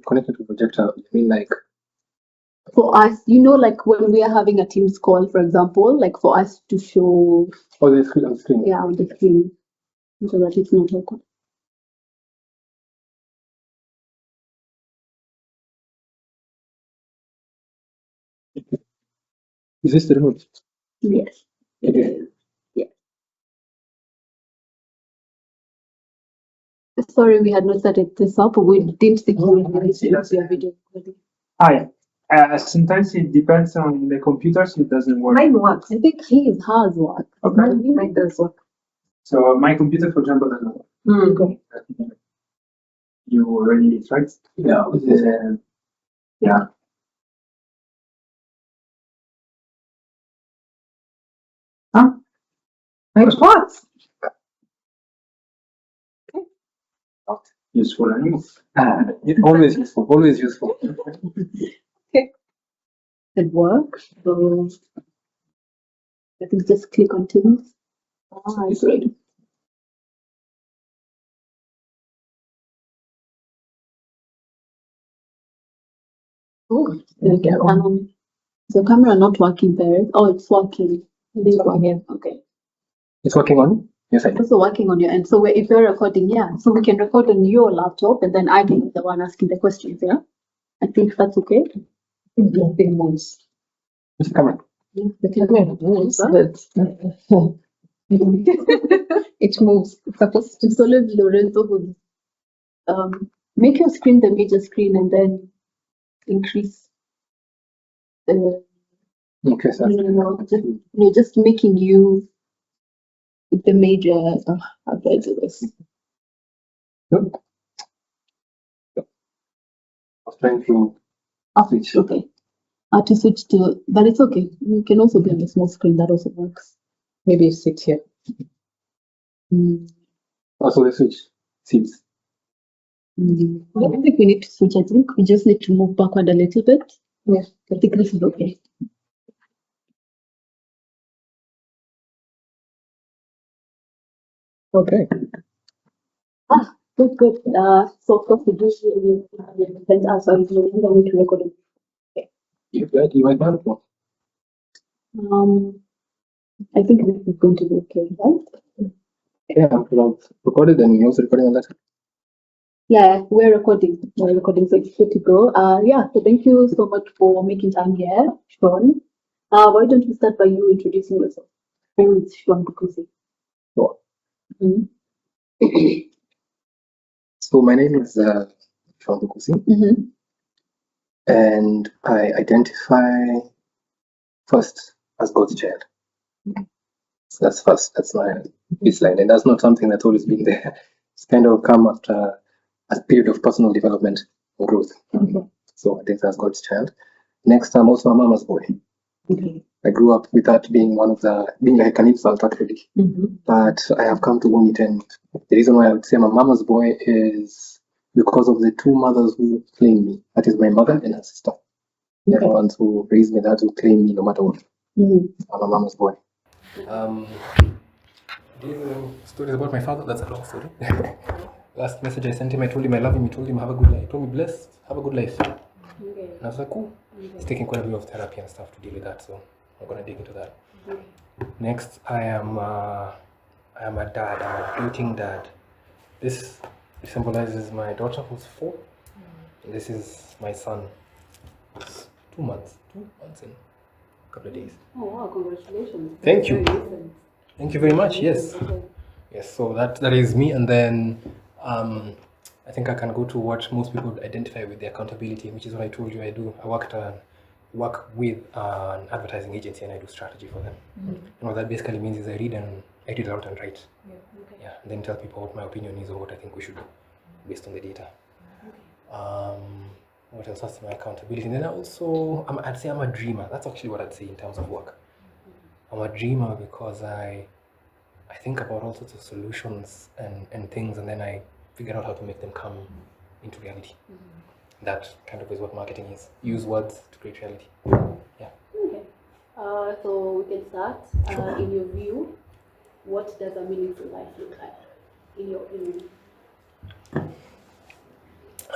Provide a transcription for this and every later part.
connected to projector, I mean like For us, like when we are having a Teams call, for example, like for us to show the screen on the screen. Yeah, on the screen, so that it's not awkward. Is this the remote? Yes. Okay. Yes. Sorry, we had not started this up. We didn't think we would be a video. Hi. Sometimes it depends on the computers, it doesn't work. Mine works. I think hers work. Okay. Mine does work. So my computer, for example, doesn't work. Okay. You already tried? Yeah. Yeah. Huh? It works. Not useful anymore. Always useful. Always useful. Okay. It works. So I think just click on Teams. Great. Oh, okay. The camera not working there. Oh, it's working. It's working. Okay. It's working on your side. It's also working on your end. So if you're recording, so we can record on your laptop and then I can be the one asking the questions, yeah? I think that's okay. The thing moves. What's the camera? The camera moves, but it moves. It's supposed to. So Lorenzo would make your screen the major screen and then increase the Okay, so just making you the major how do I do this? Nope. I was trying to switch. Okay. To switch to, but it's okay. You can also be on the small screen, that also works. Maybe you sit here. Also the switch seats. I don't think we need to switch. I think we just need to move backward a little bit. Yeah. I think this is okay. Okay. Good. So of course we do you depend us on you need to record it. Okay. You might want to. I think this is going to be okay, right? Yeah, I've recorded and you're also recording on that. Yeah, we're recording. So it's good to go. So thank you so much for making time here, Sean. Why don't you start by you introducing yourself? My name is Sean Bukusi. Sure. So my name is Sean Bukusi, and I identify first as God's child. So that's first. That's my baseline, and that's not something that's always been there. It's kind of come after a period of personal development and growth. So I think that's God's child. Next, I'm also a mama's boy. I grew up with that being being like an insult actually. But I have come to own it, and the reason why I would say I'm a mama's boy is because of the two mothers who claim me. That is my mother and her sister. They're the ones who raised me, that who claim me no matter what. I'm a mama's boy. Stories about my father, that's a long story. Last message I sent him, I told him I love him, he told him have a good life. He told me blessed, have a good life. And I was like, cool. He's taking quite a bit of therapy and stuff to deal with that, so I'm gonna dig into that. Next, I am a dad, I'm a doting dad. This symbolizes my daughter who's 4. And this is my son. It's 2 months in a couple of days. Oh wow, congratulations. Thank you. Thank you very much. Yes. Yes, so that is me, and then I think I can go to what most people identify with, the accountability, which is what I told you I do. I work with an advertising agency and I do strategy for them. And what that basically means is I read a lot and write. And then tell people what my opinion is or what I think we should do based on the data. What else? That's my accountability. And then I'd say I'm a dreamer. That's actually what I'd say in terms of work. I'm a dreamer because I think about all sorts of solutions and things, and then I figure out how to make them come into reality. That kind of is what marketing is. Use words to create reality. Yeah. Okay. So we can start. In your view, what does a meaningful life look like? In your opinion?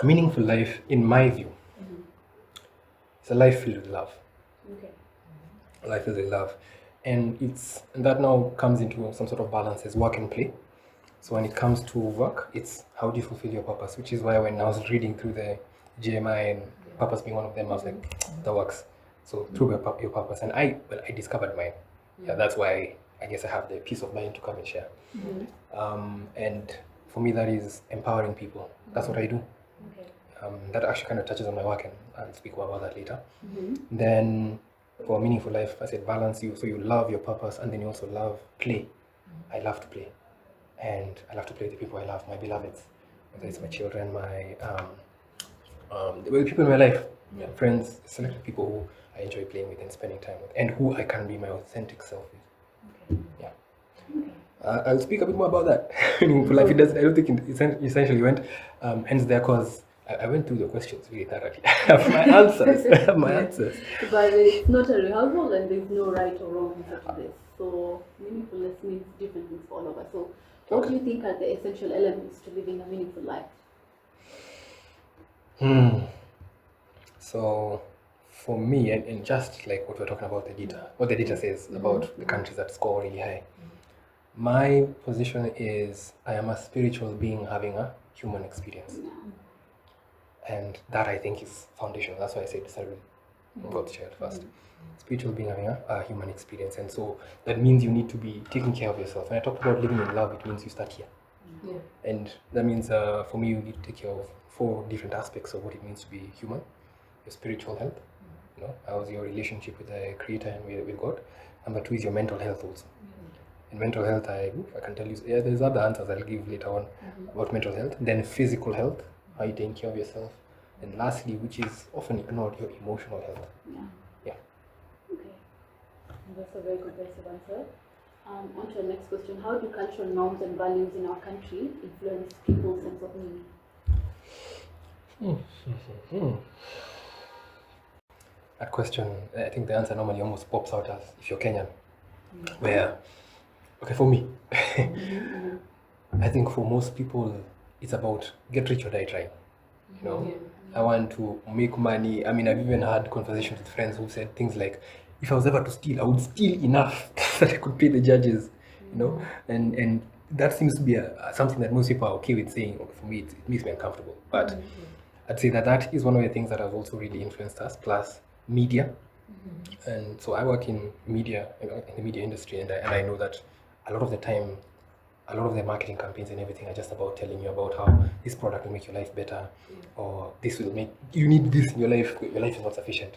A A meaningful life, in my view, is a life filled with love. Okay. A life filled with love. And that now comes into some sort of balance as work and play. So when it comes to work, it's how do you fulfill your purpose, which is why when I was reading through the GMI and purpose being one of them, I was like, that works. So through your purpose, and I discovered mine. Yeah, that's why I guess I have the peace of mind to come and share. And for me, that is empowering people. That's what I do. Okay. That actually kind of touches on my work, and I'll speak more about that later. Then for a meaningful life, I said balance you. So you love your purpose, and then you also love play. I love to play. And I love to play with the people I love, my beloveds, whether it's my children, the people in my life, friends, selected people who I enjoy playing with and spending time with, and who I can be my authentic self with. Yeah. I'll speak a bit more about that. Meaningful life, I don't think it essentially went hence there, because I went through the questions really thoroughly. I have my answers. I have my answers. But it's not a rehearsal, and there's no right or wrong answer to this. So meaningfulness means different things for all of us. So what do you think are the essential elements to living a meaningful life? So for me, and just like what we're talking about the data, what the data says about the countries that score really high, my position is I am a spiritual being having a human experience. And that I think is foundational. That's why I said start with God's child first. Spiritual being having a human experience. And so that means you need to be taking care of yourself. When I talk about living in love, it means you start here. And that means for me, you need to take care of 4 different aspects of what it means to be human. Your spiritual health, how's your relationship with the Creator and with God. Number 2 is your mental health also. In mental health, I can tell you, there's other answers I'll give later on about mental health. Then physical health, how you take care of yourself. And lastly, which is often ignored, your emotional health. Yeah. Okay. That's a very comprehensive answer. On to the next question. How do cultural norms and values in our country influence people's sense of meaning? That question, I think the answer normally almost pops out as if you're Kenyan. Where, okay, for me, I think for most people, it's about get rich or die trying. I want to make money. I mean, I've even had conversations with friends who said things like, if I was ever to steal, I would steal enough that I could pay the judges, and that seems to be something that most people are okay with saying. For me, it makes me uncomfortable. But I'd say that is one of the things that has also really influenced us, plus media. And so I work in media, in the media industry, and I know that a lot of the time, a lot of the marketing campaigns and everything are just about telling you about how this product will make your life better, or this will make you need this in your life. Your life is not sufficient.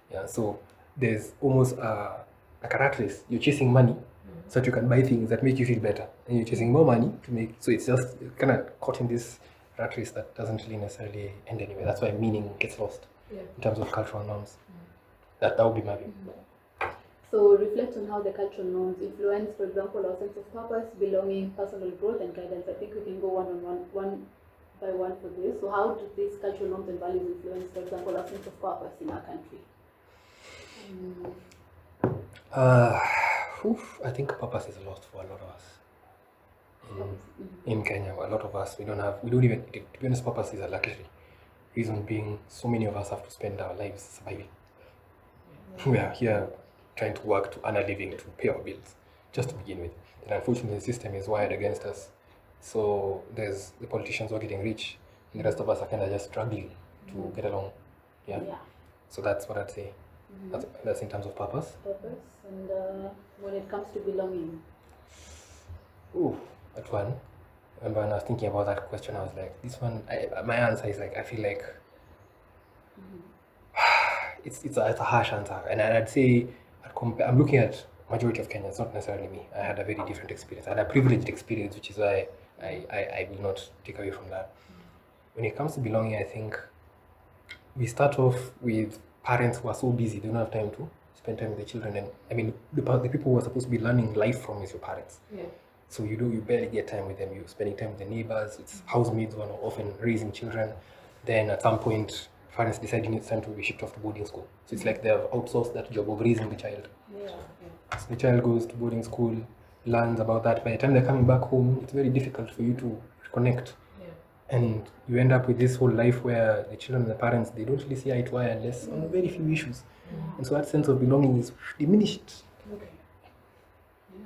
Yeah. So there's almost like a rat race. You're chasing money so that you can buy things that make you feel better, and you're chasing more money to make. So it's just kind of caught in this rat race that doesn't really necessarily end anywhere. That's why meaning gets lost in terms of cultural norms. That would be my view. So reflect on how the cultural norms influence, for example, our sense of purpose, belonging, personal growth, and guidance. I think we can go one by one for this. So how do these cultural norms and values influence, for example, our sense of purpose in our country? I think purpose is lost for a lot of us. In Kenya, a lot of us, we don't even, to be honest, purpose is a luxury. Reason being, so many of us have to spend our lives surviving. We are here trying to work to earn a living to pay our bills, just to begin with. And unfortunately, the system is wired against us. So there's the politicians who are getting rich, and the rest of us are kind of just struggling to get along. Yeah. So that's what I'd say. That's in terms of purpose. Purpose, and when it comes to belonging. That one. Remember when I was thinking about that question, I was like, this one. My answer is like, I feel like it's a harsh answer, and I'd say I'm looking at majority of Kenyans, not necessarily me. I had a very different experience. I had a privileged experience, which is why I will not take away from that. When it comes to belonging, I think we start off with parents who are so busy, they don't have time to spend time with the children. And I mean, the people who are supposed to be learning life from is your parents. So you barely get time with them. You're spending time with the neighbors. It's housemaids who are often raising children. Then at some point, parents decide it's time to be shipped off to boarding school. So it's like they have outsourced that job of raising the child. So the child goes to boarding school, learns about that. By the time they're coming back home, it's very difficult for you to reconnect. And you end up with this whole life where the children and the parents, they don't really see eye to eye unless on very few issues. And so that sense of belonging is diminished. Okay.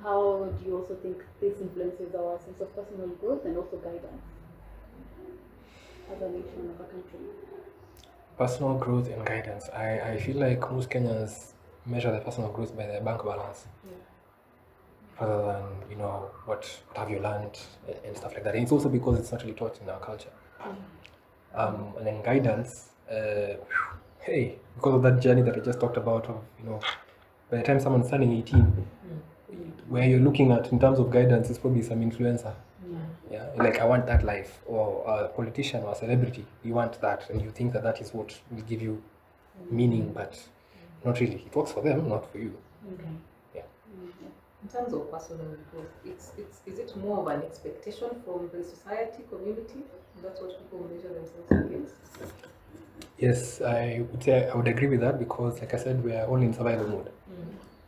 How do you also think this influences our sense of personal growth and also guidance as a nation, as a country? Personal growth and guidance. I feel like most Kenyans measure their personal growth by their bank balance rather than, you know, what have you learned and stuff like that. And it's also because it's not really taught in our culture. And then guidance, hey, because of that journey that I just talked about, of, you know, by the time someone's turning 18, where you're looking at in terms of guidance is probably some influencer. Yeah, like I want that life, or a politician or a celebrity, you want that, and you think that that is what will give you meaning, but not really. It works for them, not for you. Okay. Yeah. In terms of personal growth, is it more of an expectation from the society, community? That's what people measure themselves against. Yes, I would say I would agree with that because, like I said, we are all in survival mode.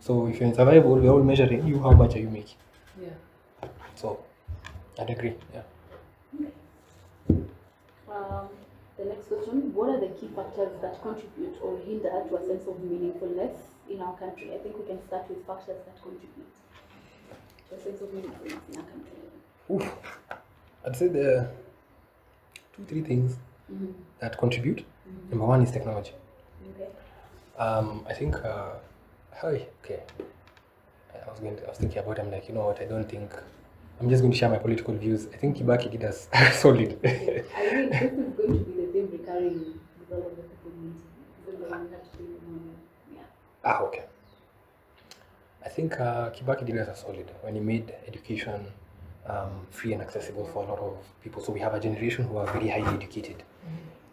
So if you're in survival, we're all measuring you, how much are you making? Yeah. So I'd agree. Yeah. The next question, what are the key factors that contribute or hinder to a sense of meaningfulness in our country? I think we can start with factors that contribute to a sense of meaningfulness in our country. Oof. I'd say there are 2-3 things that contribute. Number one is technology. Okay. I think, hi, okay. I was thinking about it. I'm like, you know what? I don't think I'm just going to share my political views. I think Kibaki did us solid. I think this is going to be the same recurring because of the people meeting. Even though we have to do it more. Yeah. Okay. I think Kibaki did us a solid when he made education free and accessible for a lot of people. So we have a generation who are very highly educated.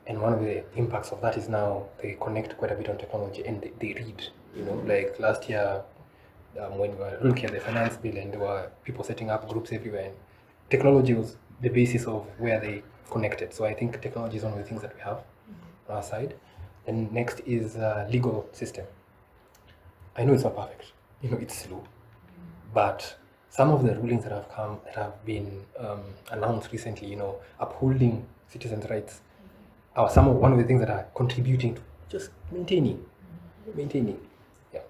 And one of the impacts of that is now they connect quite a bit on technology and they read. You know, like last year when we were looking at the finance bill and there were people setting up groups everywhere, and technology was the basis of where they connected. So I think technology is one of the things that we have on our side. And next is legal system. I know it's not perfect. You know, it's slow, but some of the rulings that have been announced recently, you know, upholding citizens' rights, are one of the things that are contributing to just maintaining. Yeah.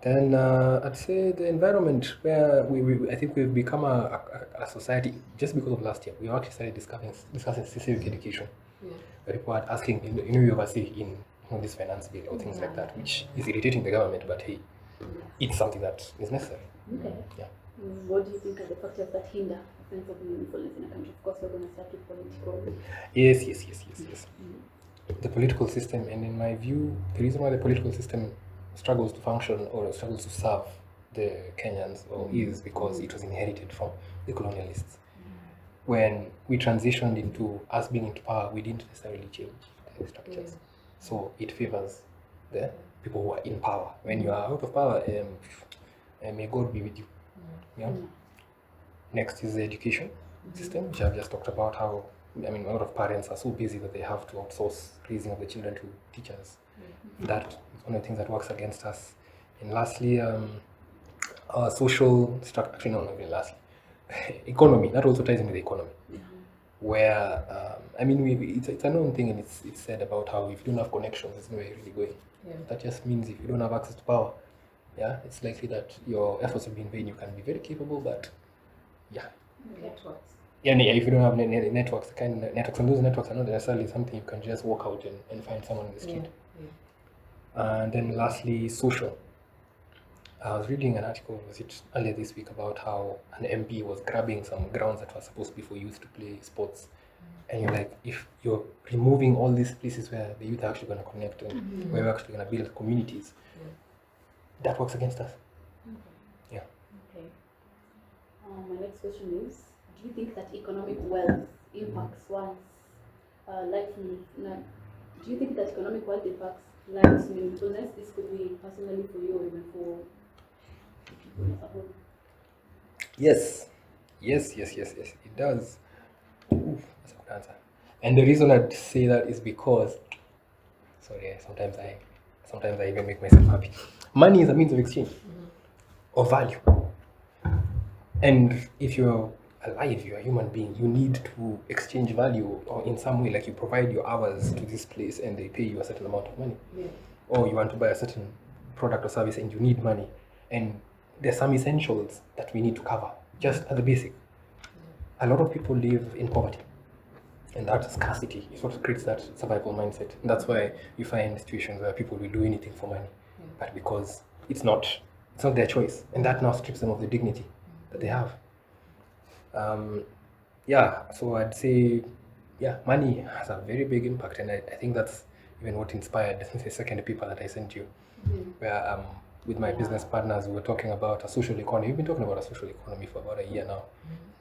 Then I'd say the environment where I think we've become a society just because of last year. We actually started discussing civic education. Where people are asking, you know, you oversee in this finance bill or things like that, which is irritating the government, but hey, it's something that is necessary. Okay. Yeah. What do you think are the factors that hinder a sense of meaningfulness in a country? Of course, we're going to start with political. Yes. The political system, and in my view, the reason why the political system struggles to function or struggles to serve the Kenyans is because it was inherited from the colonialists. When we transitioned into us being into power, we didn't necessarily change the structures. So it favors the people who are in power. When you are out of power, may God be with you. Yeah. Next is the education system, which I've just talked about. How, I mean, a lot of parents are so busy that they have to outsource raising of the children to teachers. That is one of the things that works against us. And lastly, our social structure. Actually, no, not really lastly. Economy. That also ties into the economy. Where I mean, it's a known thing, and it's said about how if you don't have connections, there's no way you're really going. That just means if you don't have access to power, it's likely that your efforts will be in vain. You can be very capable, but Networks. if you don't have networks, the kind of networks, and those networks are not necessarily something you can just walk out and find someone in the street. And then lastly, social. I was reading an article earlier this week about how an MP was grabbing some grounds that were supposed to be for youth to play sports. And you're like, if you're removing all these places where the youth are actually going to connect and where we're actually going to build communities, that works against us. Yeah. Okay. My next question is, do you think that economic wealth impacts one's life? Do you think that economic wealth impacts life's meaningfulness? This could be personally for you or even for people as a whole. Yes, it does. Oof, that's a good answer. And the reason I'd say that is because, sorry, sometimes I even make myself happy. Money is a means of exchange of value. And if you're alive, you're a human being. You need to exchange value or in some way, like you provide your hours to this place and they pay you a certain amount of money. Yeah. Or you want to buy a certain product or service and you need money. And there's some essentials that we need to cover, just at the basic. A lot of people live in poverty. And that scarcity is what creates that survival mindset. And that's why you find situations where people will do anything for money. But because it's not their choice. And that now strips them of the dignity that they have. So I'd say, money has a very big impact, and I think that's even what inspired the second paper that I sent you, where with my business partners we were talking about a social economy. We've been talking about a social economy for about a year now,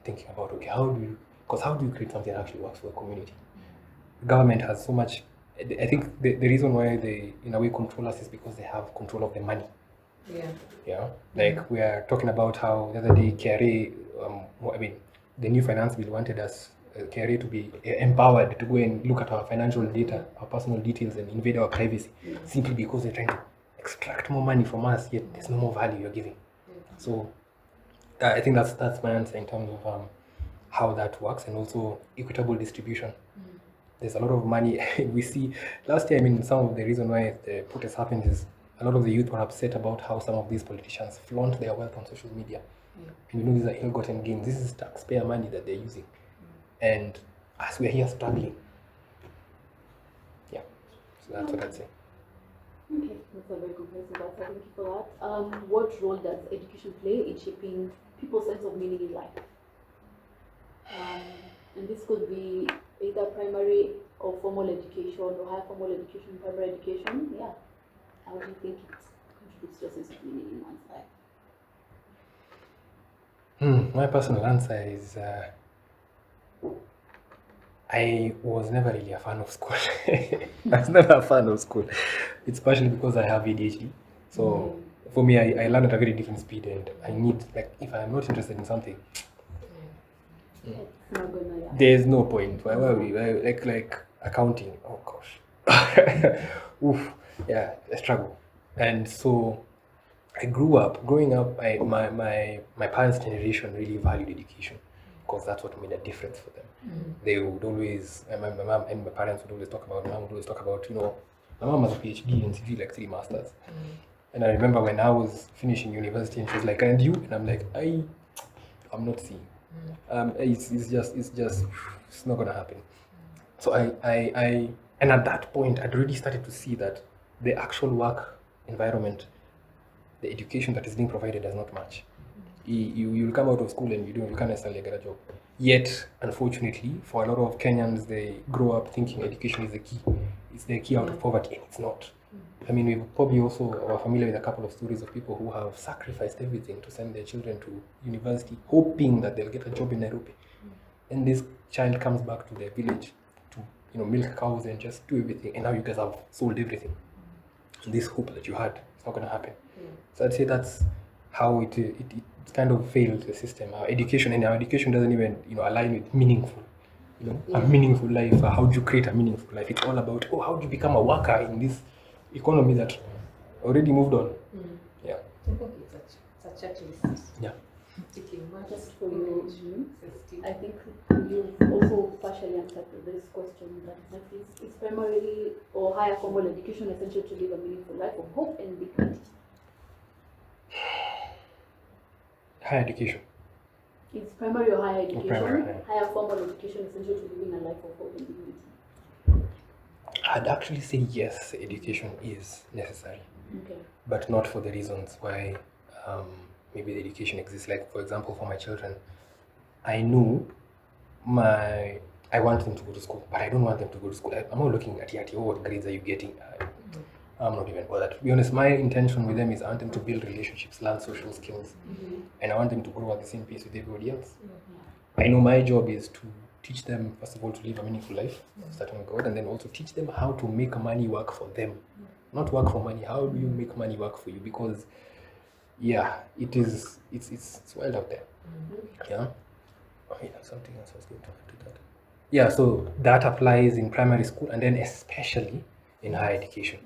thinking about how do you create something that actually works for the community? The government has so much. I think the reason why they in a way control us is because they have control of the money. Yeah. Like we are talking about how the other day KRA, the new finance bill wanted us KRA to be empowered to go and look at our financial data, our personal details, and invade our privacy, simply because they're trying to extract more money from us. Yet there's no more value you're giving. So I think that's my answer in terms of how that works, and also equitable distribution. There's a lot of money we see. Last year, some of the reason why the protest happened is a lot of the youth were upset about how some of these politicians flaunt their wealth on social media. And these are ill-gotten gains. This is taxpayer money that they're using. And as we're here struggling. Yeah. So that's what I'd say. Okay, that's a very comprehensive answer. Thank you for that. What role does education play in shaping people's sense of meaning in life? And this could be either primary or formal education, or higher formal education, primary education. Yeah. How do you think it contributes to a sense of meaning in one's life? My personal answer is I was never really a fan of school. I was never a fan of school. It's partially because I have ADHD. So for me, I learn at a very different speed, and I need, like, if I'm not interested in something, It's not gonna, yeah. there's no point. Why like accounting? Oh gosh, oof, yeah, a struggle. And so I growing up. My parents' generation really valued education because that's what made a difference for them. They would always, my mom and my parents would always talk about. My mom would always talk about, my mom has a PhD and she did like 3 masters. And I remember when I was finishing university, and she was like, "And you?" And I'm like, I'm not seeing. It's not gonna happen. So and at that point I'd already started to see that the actual work environment, the education that is being provided does not match. You'll come out of school and you can't necessarily get a job. Yet, unfortunately, for a lot of Kenyans, they grow up thinking education is the key. It's the key out of poverty, and it's not. We probably also are familiar with a couple of stories of people who have sacrificed everything to send their children to university, hoping that they'll get a job in Nairobi. And this child comes back to their village to milk cows and just do everything, and now you guys have sold everything. And this hope that you had, it's not going to happen. So I'd say that's how it kind of failed the system. Our education doesn't even align with meaningful, a meaningful life. How do you create a meaningful life? It's all about how do you become a worker in this economy that already moved on. Yeah. I think it's a checklist. Yeah. Ticking much Just for you, system. I think you've also partially answered this question that is primarily or higher formal education essential to live a meaningful life of hope and dignity? Higher education. Is primary or higher education, primary, yeah. higher formal education essential to living a life of hope and dignity? I'd actually say yes, education is necessary. Okay. But not for the reasons why maybe the education exists. Like, for example, for my children, I know I want them to go to school, but I don't want them to go to school. I'm not looking at what grades are you getting. I'm not even bothered. To be honest, my intention with them is I want them to build relationships, learn social skills, and I want them to grow at the same pace with everybody else. I know my job is to teach them, first of all, to live a meaningful life, starting with God, and then also teach them how to make money work for them. Not work for money. How do you make money work for you? Because, it's wild out there. Yeah. Something else I was going to add to that. Yeah, so that applies in primary school and then especially in higher education.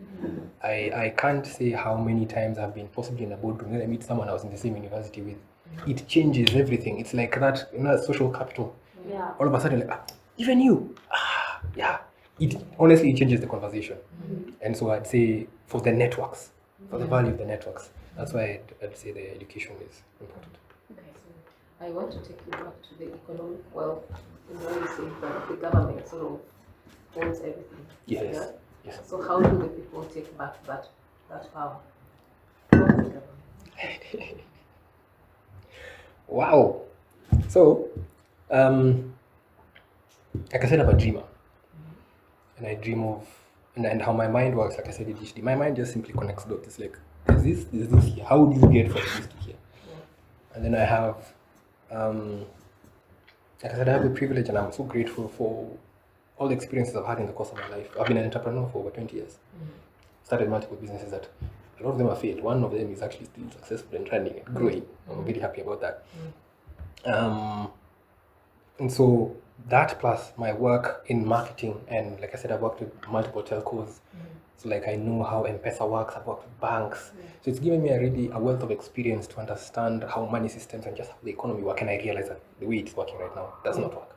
I can't say how many times I've been possibly in a boardroom and I meet someone I was in the same university with, it changes everything. It's like that, social capital. Yeah. All of a sudden, like, even you, yeah. It honestly, it changes the conversation. And so I'd say for the networks, for the value of the networks, that's why I'd say the education is important. Okay, so I want to take you back to the economic wealth. You know, you say that the government sort of owns everything. Yes. Yeah? Yes. So how do the people take back that power from the government? Wow. So, like I said, I'm a dreamer. And I dream of, and how my mind works, like I said, ADHD, my mind just simply connects dots. It's like, there's this here. How do you get from this to here? And then I have, like I said, I have the privilege, and I'm so grateful for all the experiences I've had in the course of my life. I've been an entrepreneur for over 20 years. Started multiple businesses that a lot of them are failed. One of them is actually still successful and running and growing. I'm very happy about that. And so that plus my work in marketing, and like I said, I've worked with multiple telcos. So like I know how M-Pesa works, I've worked with banks. So it's given me a wealth of experience to understand how money systems and just how the economy work, and I realize that the way it's working right now does not work.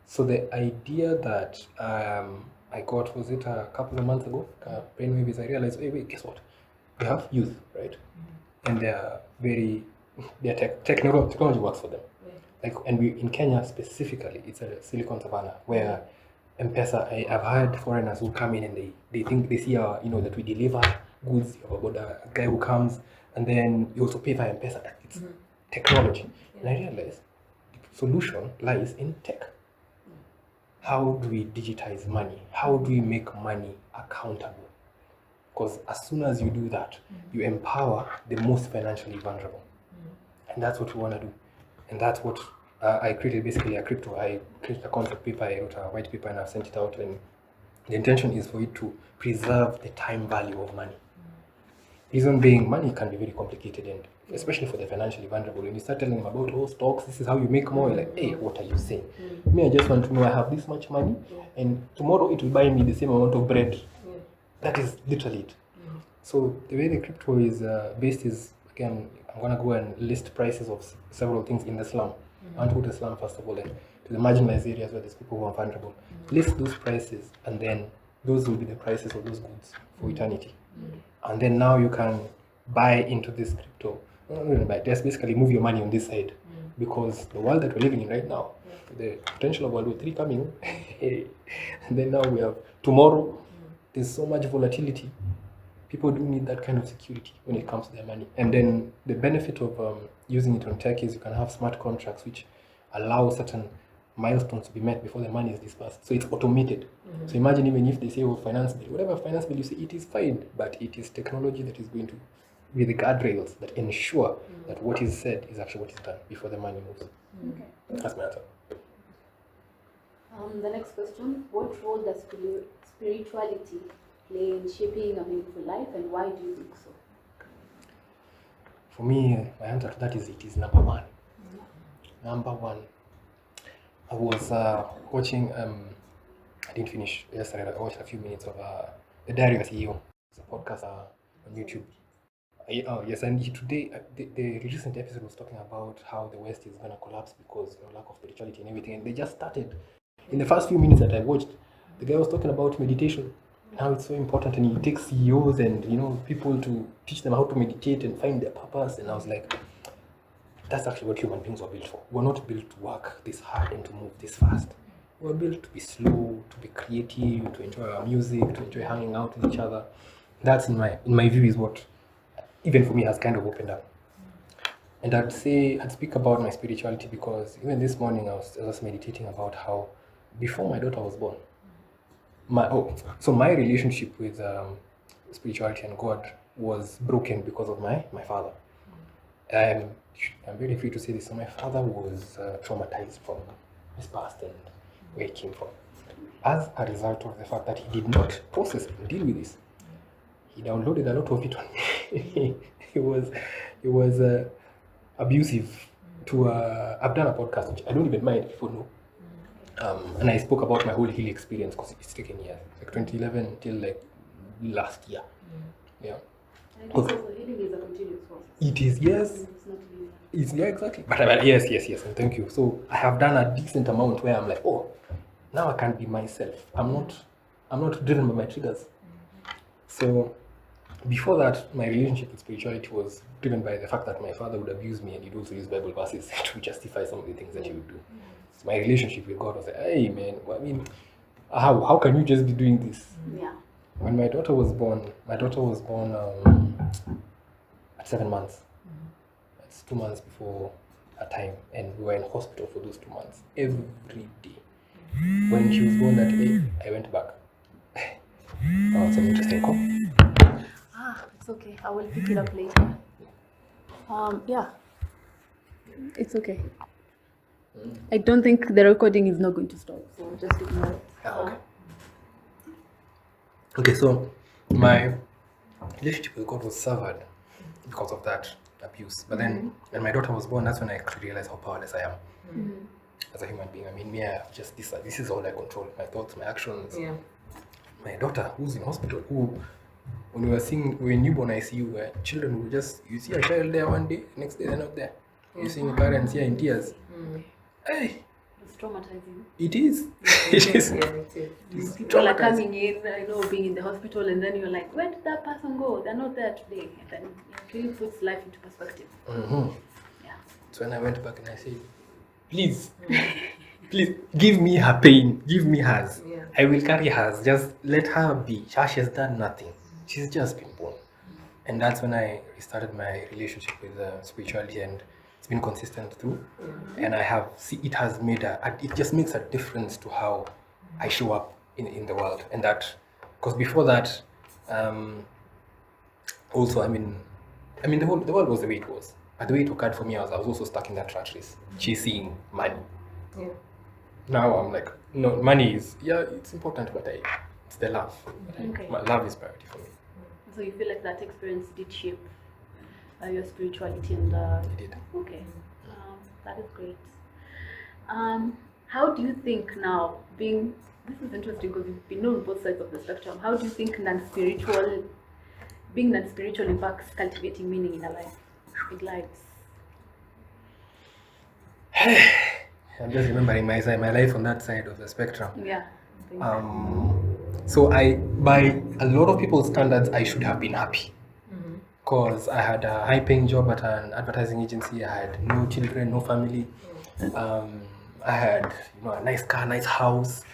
So the idea that I got, was it a couple of months ago, brainwave, is I realized, hey, wait, guess what? We have youth, right? And they're technology works for them. Like, and we in Kenya specifically, it's a Silicon Savannah where M-Pesa, I've heard foreigners who come in and they think they see that we deliver goods about a guy who comes, and then you also pay via M-Pesa. It's technology. And I realized the solution lies in tech. How do we digitize money? How do we make money accountable? Because as soon as you do that, you empower the most financially vulnerable. And that's what we want to do. And that's what I created, basically a crypto. I created a concept paper, I wrote a white paper, and I've sent it out. And the intention is for it to preserve the time value of money. Reason being, money can be very complicated, and especially for the financially vulnerable. When you start telling them about stocks, this is how you make more, you're like, hey, what are you saying? Me, I just want to know I have this much money, and tomorrow it will buy me the same amount of bread. That is literally it. So the way the crypto is based is, again, I'm going to go and list prices of several things in the slum. I want to go to the slum first of all, and to the marginalized areas where there's people who are vulnerable. List those prices, and then those will be the prices of those goods for eternity. And then now you can buy into this crypto. Just basically move your money on this side, because the world that we're living in right now, the potential of World War III coming, and then now we have tomorrow, there's so much volatility. People do need that kind of security when it comes to their money. And then the benefit of using it on tech is you can have smart contracts which allow certain milestones to be met before the money is dispersed. So it's automated. So imagine even if they say, finance bill, whatever finance bill you say, it is fine, but it is technology that is going to be the guardrails that ensure that what is said is actually what is done before the money moves. That's my answer. The next question: what role does spirituality play in shaping a meaningful life, and why do you think so? For me, my answer to that is it is number one. Number one. I was watching, I didn't finish yesterday, I watched a few minutes of The Diary of a CEO. It's a podcast on YouTube. Yes, and today, the recent episode was talking about how the West is going to collapse because of lack of spirituality and everything. And they just started. In the first few minutes that I watched, the guy was talking about meditation, and how it's so important, and he takes CEOs and people to teach them how to meditate and find their purpose. And I was like, that's actually what human beings were built for. We're not built to work this hard and to move this fast. We're built to be slow, to be creative, to enjoy our music, to enjoy hanging out with each other. That's in my view is what, even for me, has kind of opened up. And I'd speak about my spirituality because even this morning I was meditating about how before my daughter was born, my relationship with spirituality and God was broken because of my father. I'm very free to say this. So my father was traumatized from his past and where he came from. As a result of the fact that he did not process and deal with this, he downloaded a lot of it on me. He was abusive to. I've done a podcast which I don't even mind if people know. And I spoke about my whole healing experience because it's taken years, like 2011 till like last year. Yeah. I think also healing is a continuous process. It is, yes. It's not linear. Yeah, exactly. But yes, and thank you. So I have done a decent amount where I'm like, oh, now I can be myself. I'm not driven by my triggers. So before that, my relationship with spirituality was driven by the fact that my father would abuse me and he'd also use Bible verses to justify some of the things that he would do. So my relationship with God was like, hey man, I mean, how can you just be doing this? Yeah. When my daughter was born at 7 months. It's 2 months before her time, and we were in hospital for those 2 months every day. When she was born that day, I went back. Oh, it's an interesting call. It's okay. I will pick it up later. Yeah. It's okay. I don't think the recording is not going to stop, so just ignore it. Okay. Okay, so my relationship with God was severed because of that abuse. But then when my daughter was born, that's when I actually realized how powerless I am as a human being. I mean, me, I have just this is all I control: my thoughts, my actions. Yeah. My daughter, who's in hospital, who, when we were seeing, we were in newborn ICU, where children will just, you see a child there one day, next day they're not there. You're seeing parents here in tears. Hey, It's traumatizing. it is. It is. Yeah, it is. It's People are traumatizing. coming in, being in the hospital, and then you're like, where did that person go? They're not there today. And then it really puts life into perspective. Yeah. So when I went back and I said, please, please give me her pain, give me hers. Yeah. I will carry hers. Just let her be. She has done nothing. She's just been born. And that's when I restarted my relationship with spirituality, and it's been consistent through. And I have it has made it just makes a difference to how I show up in the world. And that, because before that, also I mean the world was the way it was. But the way it occurred for me, I was also stuck in that rat race, chasing money. Yeah. Now I'm like, no, money is, it's important, but it's the love. Okay. My love is priority for me. So you feel like that experience did shape your spirituality and It did. okay, that is great. How do you think now, this is interesting because you've been on both sides of the spectrum. How do you think being non-spiritual impacts cultivating meaning in our life, in lives? I'm just remembering my life on that side of the spectrum. Yeah. So by a lot of people's standards, I should have been happy. Because I had a high-paying job at an advertising agency. I had no children, no family. I had a nice car, nice house,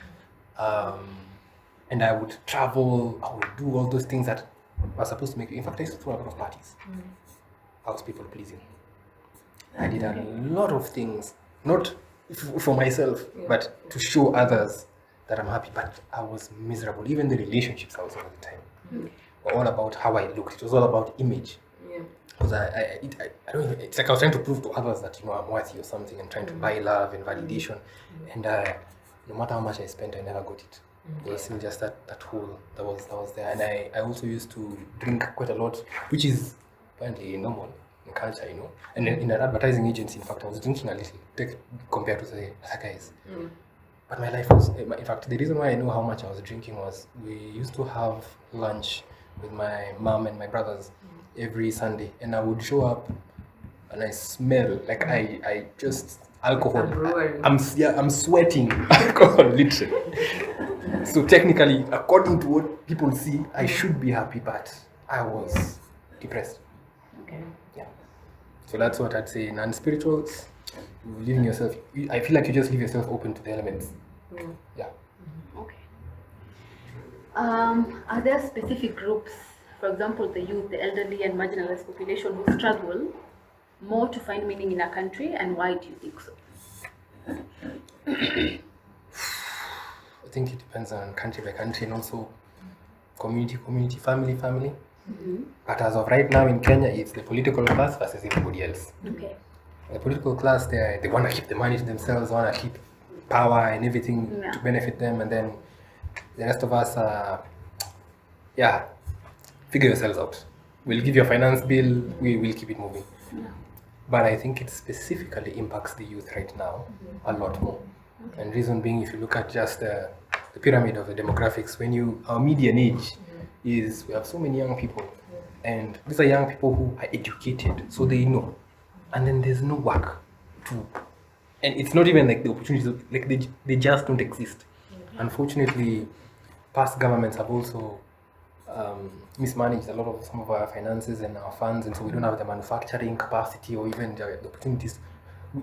and I would travel. I would do all those things that were supposed to make. In fact, I used to throw a lot of parties. I was people pleasing. I did a lot of things, not for myself, but to show others that I'm happy. But I was miserable. Even the relationships I was in at the time were all about how I looked. It was all about image. Because I don't know, it's like I was trying to prove to others that I'm worthy or something, and trying to buy love and validation. And no matter how much I spent, I never got it. There was still just that hole that was there. And I also used to drink quite a lot, which is apparently normal in culture, And in an advertising agency, in fact, I was drinking a little compared to the other guys. But my life was, in fact, the reason why I know how much I was drinking was we used to have lunch with my mom and my brothers every Sunday, and I would show up and I smell like I just alcohol. I'm sweating alcohol literally. So technically, according to what people see, I should be happy, but I was depressed. Okay. Yeah. So that's what I'd say. Non-spirituals, leaving yourself. I feel like you just leave yourself open to the elements. Yeah. Okay. Are there specific groups, for example, the youth, the elderly, and marginalized population who struggle more to find meaning in a country, and why do you think so? I think it depends on country by country, and also community, family. But as of right now in Kenya, it's the political class versus everybody else. Okay. The political class, they want to keep the money to themselves, want to keep power and everything to benefit them, and then the rest of us, figure yourselves out. We'll give you a finance bill, we will keep it moving. But I think it specifically impacts the youth right now a lot more. And reason being, if you look at just the pyramid of the demographics, our median age is, we have so many young people. And these are young people who are educated, so they know. and then there's no work to, and it's not even like the opportunities, like they just don't exist. Unfortunately, past governments have also mismanaged a lot of some of our finances and our funds, and so we don't have the manufacturing capacity or even the opportunities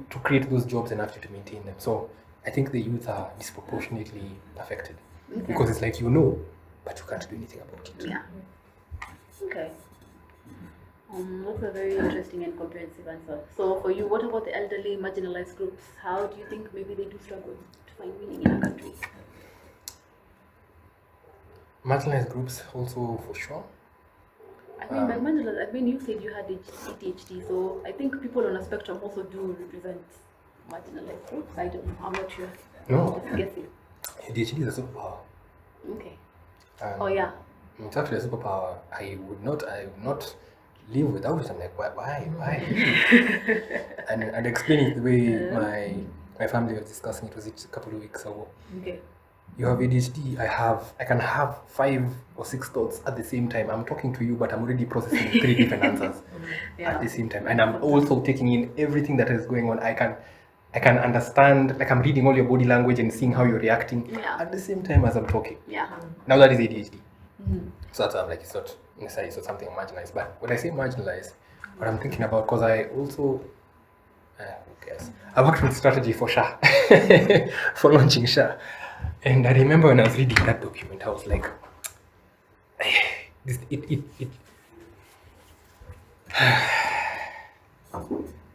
to create those jobs and actually to maintain them. So I think the youth are disproportionately affected because it's like but you can't do anything about it. Yeah. Okay. That's a very interesting and comprehensive answer. So for you, what about the elderly, marginalized groups? How do you think maybe they do struggle to find meaning in our country? Marginalized groups also for sure. I mean, you said you had ADHD, so I think people on a spectrum also do represent marginalized groups. I don't know. I'm not sure. No, Just guessing. ADHD is a superpower. Okay. And Oh yeah. it's actually a superpower. I would not live without it. I'm like, why? and explaining the way my family was discussing it was a couple of weeks ago. Okay. You have ADHD. I can have 5 or 6 thoughts at the same time. I'm talking to you, but I'm already processing 3 different answers at the same time, and I'm also taking in everything that is going on. I can understand, like I'm reading all your body language and seeing how you're reacting at the same time as I'm talking. Yeah. Now that is ADHD. So that's why I'm like, it's not necessarily it's not something marginalized. But when I say marginalized, what I'm thinking about, because I also, I worked with strategy for SHA, for launching SHA. And I remember when I was reading that document, I was like,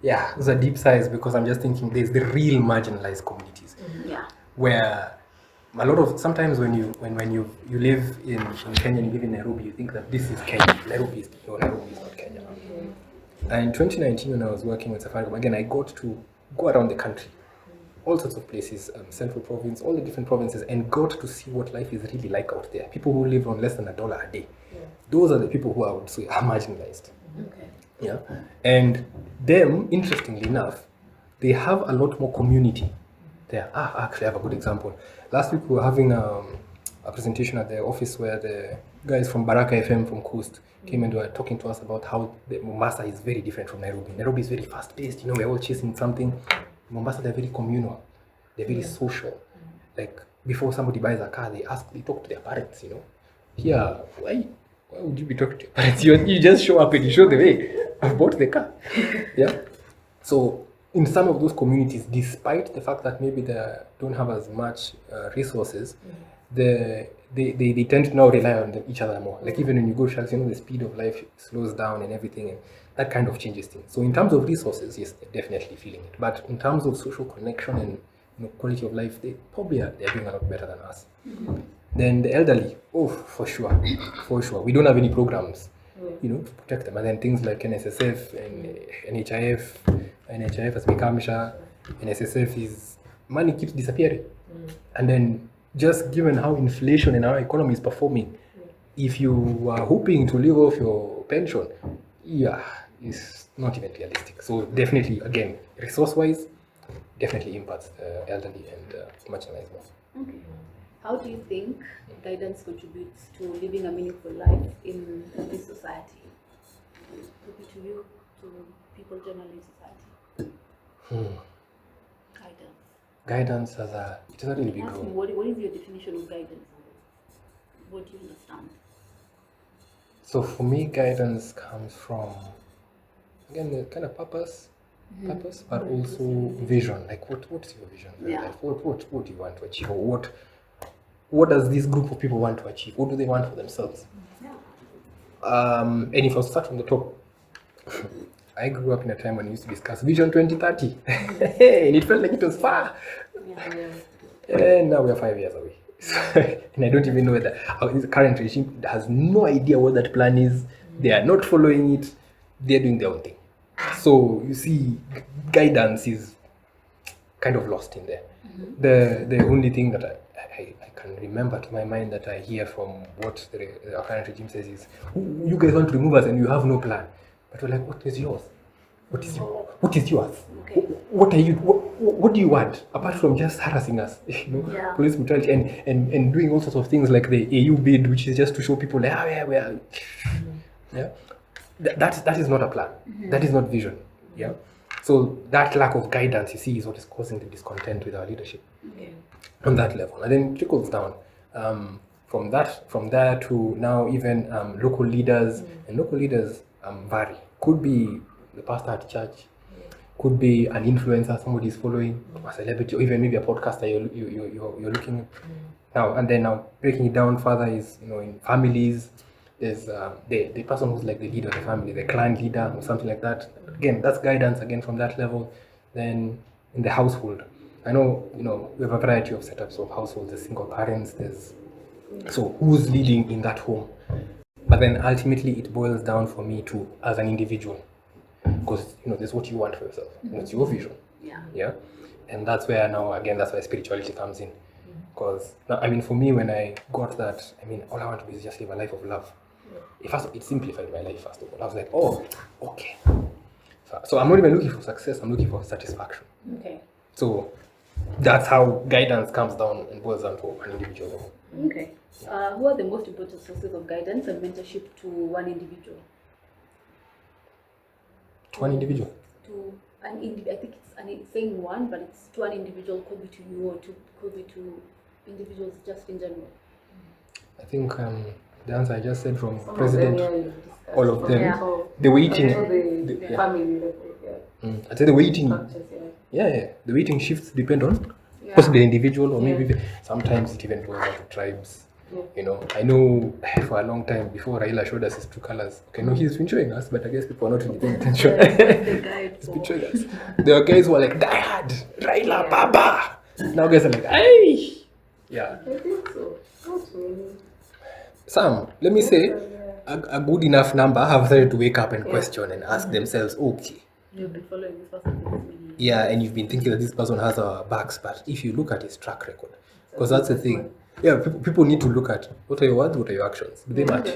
yeah, those are deep sighs because I'm just thinking there's the real marginalized communities where a lot of sometimes when you live in Kenya and you live in Nairobi, you think that this is Kenya. Nairobi is not Kenya. And in 2019, when I was working with Safaricom, again I got to go around the country, all sorts of places, Central Province, all the different provinces, and got to see what life is really like out there. People who live on less than $1 a day. Those are the people who I would say are marginalized. Okay. Yeah, and them, interestingly enough, they have a lot more community there. Actually, I have a good example. Last week we were having a presentation at the office where the guys from Baraka FM from Coast came and were talking to us about how Mombasa is very different from Nairobi. Nairobi is very fast-paced. We're all chasing something. Mombasa, they're very communal. They're very social. Like before somebody buys a car, they talk to their parents. Here, why would you be talking to your parents? You just show up and you show them, hey, I've bought the car. Yeah. So in some of those communities, despite the fact that maybe they don't have as much resources, they tend to now rely on each other more. Like even when you go sharks, the speed of life slows down and everything, and that kind of changes things. So in terms of resources, yes, they're definitely feeling it. But in terms of social connection and quality of life, they're doing a lot better than us. Then the elderly, for sure. We don't have any programs, to protect them. And then things like NSSF and NHIF has become SHA. NSSF is money keeps disappearing. And then just given how inflation in our economy is performing, if you are hoping to live off your pension, it's not even realistic. So definitely, again, resource-wise, definitely impacts the elderly and marginalized ones. Okay. How do you think guidance contributes to living a meaningful life in this society? Maybe to you, to people generally in society. Guidance it is a really big role. What is your definition of guidance? What do you understand? So for me, guidance comes from, again, the kind of purpose, but also vision. Like what's your vision for your life? What do you want to achieve? Or what does this group of people want to achieve? What do they want for themselves? And if I start from the top, I grew up in a time when we used to discuss Vision 2030. And it felt like it was far. And now we're 5 years away. And I don't even know whether the current regime has no idea what that plan is. They are not following it. They're doing their own thing. So you see, guidance is kind of lost in there. The only thing that I can remember to my mind that I hear from what the current regime says is, you guys want to remove us and you have no plan. But we're like, what is yours? What is yours? Okay. What are you? What do you want apart from just harassing us? Police brutality and doing all sorts of things like the AU bid, which is just to show people, we are. Yeah, that is not a plan. That is not vision. Yeah, So that lack of guidance, you see, is what is causing the discontent with our leadership on that level, and then it trickles down. From there to now even local leaders, and local leaders vary. Could be the pastor at church, could be an influencer somebody's following, a celebrity, or even maybe a podcaster you're looking at now. And then now breaking it down further is, in families, there's the person who's like the leader of the family, the clan leader or something like that. Again, that's guidance again from that level. Then in the household, I know, we have a variety of setups of households. There's single parents, so who's leading in that home? But then ultimately it boils down for me to as an individual, because there's what you want for yourself. It's your vision. Yeah. And that's where that's where spirituality comes in. Because for me, when I got that, all I want to do is just live a life of love. It simplified my life first of all. I was like, oh, okay. So I'm not even looking for success, I'm looking for satisfaction. Okay. So that's how guidance comes down and boils down to an individual level. Okay. Who are the most important sources of guidance and mentorship to one individual? To one individual? To an individual. I think it's saying one, but it's to an individual. Could be to you, or could be to individuals just in general. I think the answer I just said from Some President, of them, you've discussed. all of them, Yeah. the waiting. The family level, I'd say the waiting. structures, The waiting shifts depend on Yeah. possibly the individual, or Yeah. maybe sometimes it even goes out to tribes. I know for a long time before Raila showed us his true colors. Okay, no, he's been showing us, but I guess people are not really paying attention. The guide He's been for. showing us. There are guys who are like, Dad, Raila, Baba. Now guys are like, hey. Yeah. I think so. Not really. Some, let me say, a good enough number have started to wake up and question and ask themselves, okay, You've been following this person for this many years. yeah, and you've been thinking that this person has our backs, but if you look at his track record, because that's the thing. Yeah, people need to look at what are your words, what are your actions. Do they match?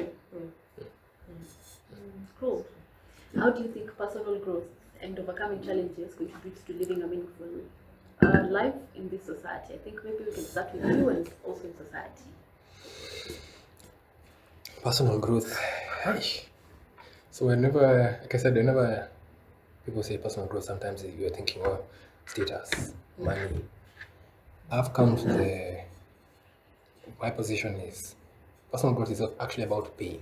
Cool. How do you think personal growth and overcoming challenges contributes to living a meaningful life in this society? I think maybe we can start with you and also in society. Personal growth. Aish. So whenever people say personal growth, sometimes you're thinking, well, status, money. I've come to my position is personal growth is actually about pain.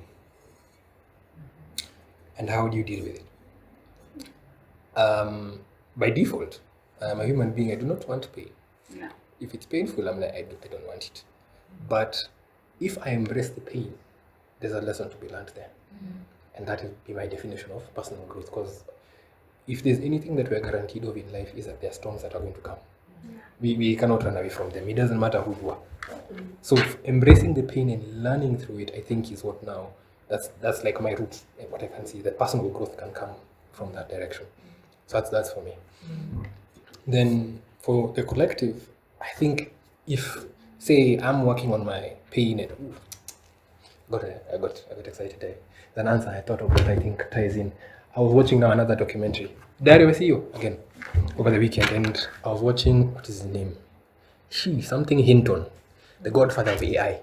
And how do you deal with it? By default, I'm a human being, I do not want pain. Yeah. If it's painful, I'm like, I don't want it. But if I embrace the pain, there's a lesson to be learned there. And that would be my definition of personal growth. Because if there's anything that we're guaranteed of in life, is that there are storms that are going to come. We cannot run away from them. It doesn't matter who you are. So embracing the pain and learning through it, I think, is what now, that's like my roots, what I can see, that personal growth can come from that direction. So that's for me. Then for the collective, I think if, say, I'm working on my pain and I got excited there. An answer I thought of that I think ties in. I was watching now another documentary, Diary of a CEO, again, over the weekend, and I was watching, what is his name? Something Hinton, the godfather of AI.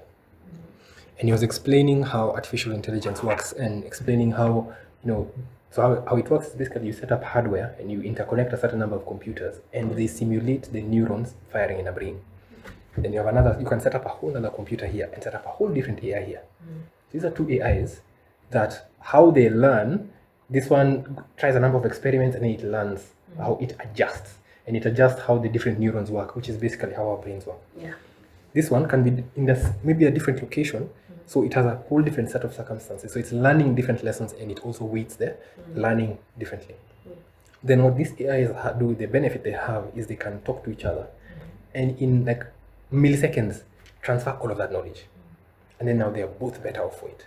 And he was explaining how artificial intelligence works and explaining how, so how it works is basically you set up hardware and you interconnect a certain number of computers and they simulate the neurons firing in a brain. Then you have you can set up a whole other computer here and set up a whole different AI here. These are two AIs that how they learn, this one tries a number of experiments and it learns how it adjusts. And it adjusts how the different neurons work, which is basically how our brains work. Yeah. This one can be in maybe a different location, so it has a whole different set of circumstances. So it's learning different lessons and it also weights the learning differently. Then what these AIs do, the benefit they have is they can talk to each other and in like milliseconds transfer all of that knowledge. And then now they are both better off for it.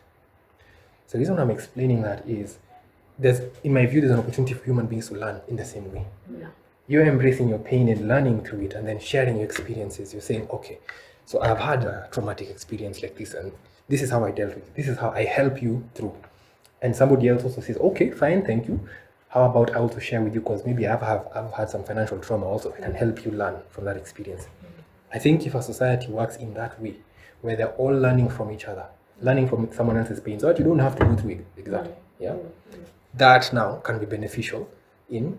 So the reason I'm explaining that is, in my view, there's an opportunity for human beings to learn in the same way. Yeah. You're embracing your pain and learning through it and then sharing your experiences. You're saying, okay, so I've had a traumatic experience like this and this is how I dealt with it. This is how I help you through. And somebody else also says, okay, fine, thank you. How about I also share with you, because maybe I've had some financial trauma also. I can help you learn from that experience. I think if a society works in that way, where they're all learning from each other, learning from someone else's pain, so that you don't have to go through it exactly. Yeah, that now can be beneficial in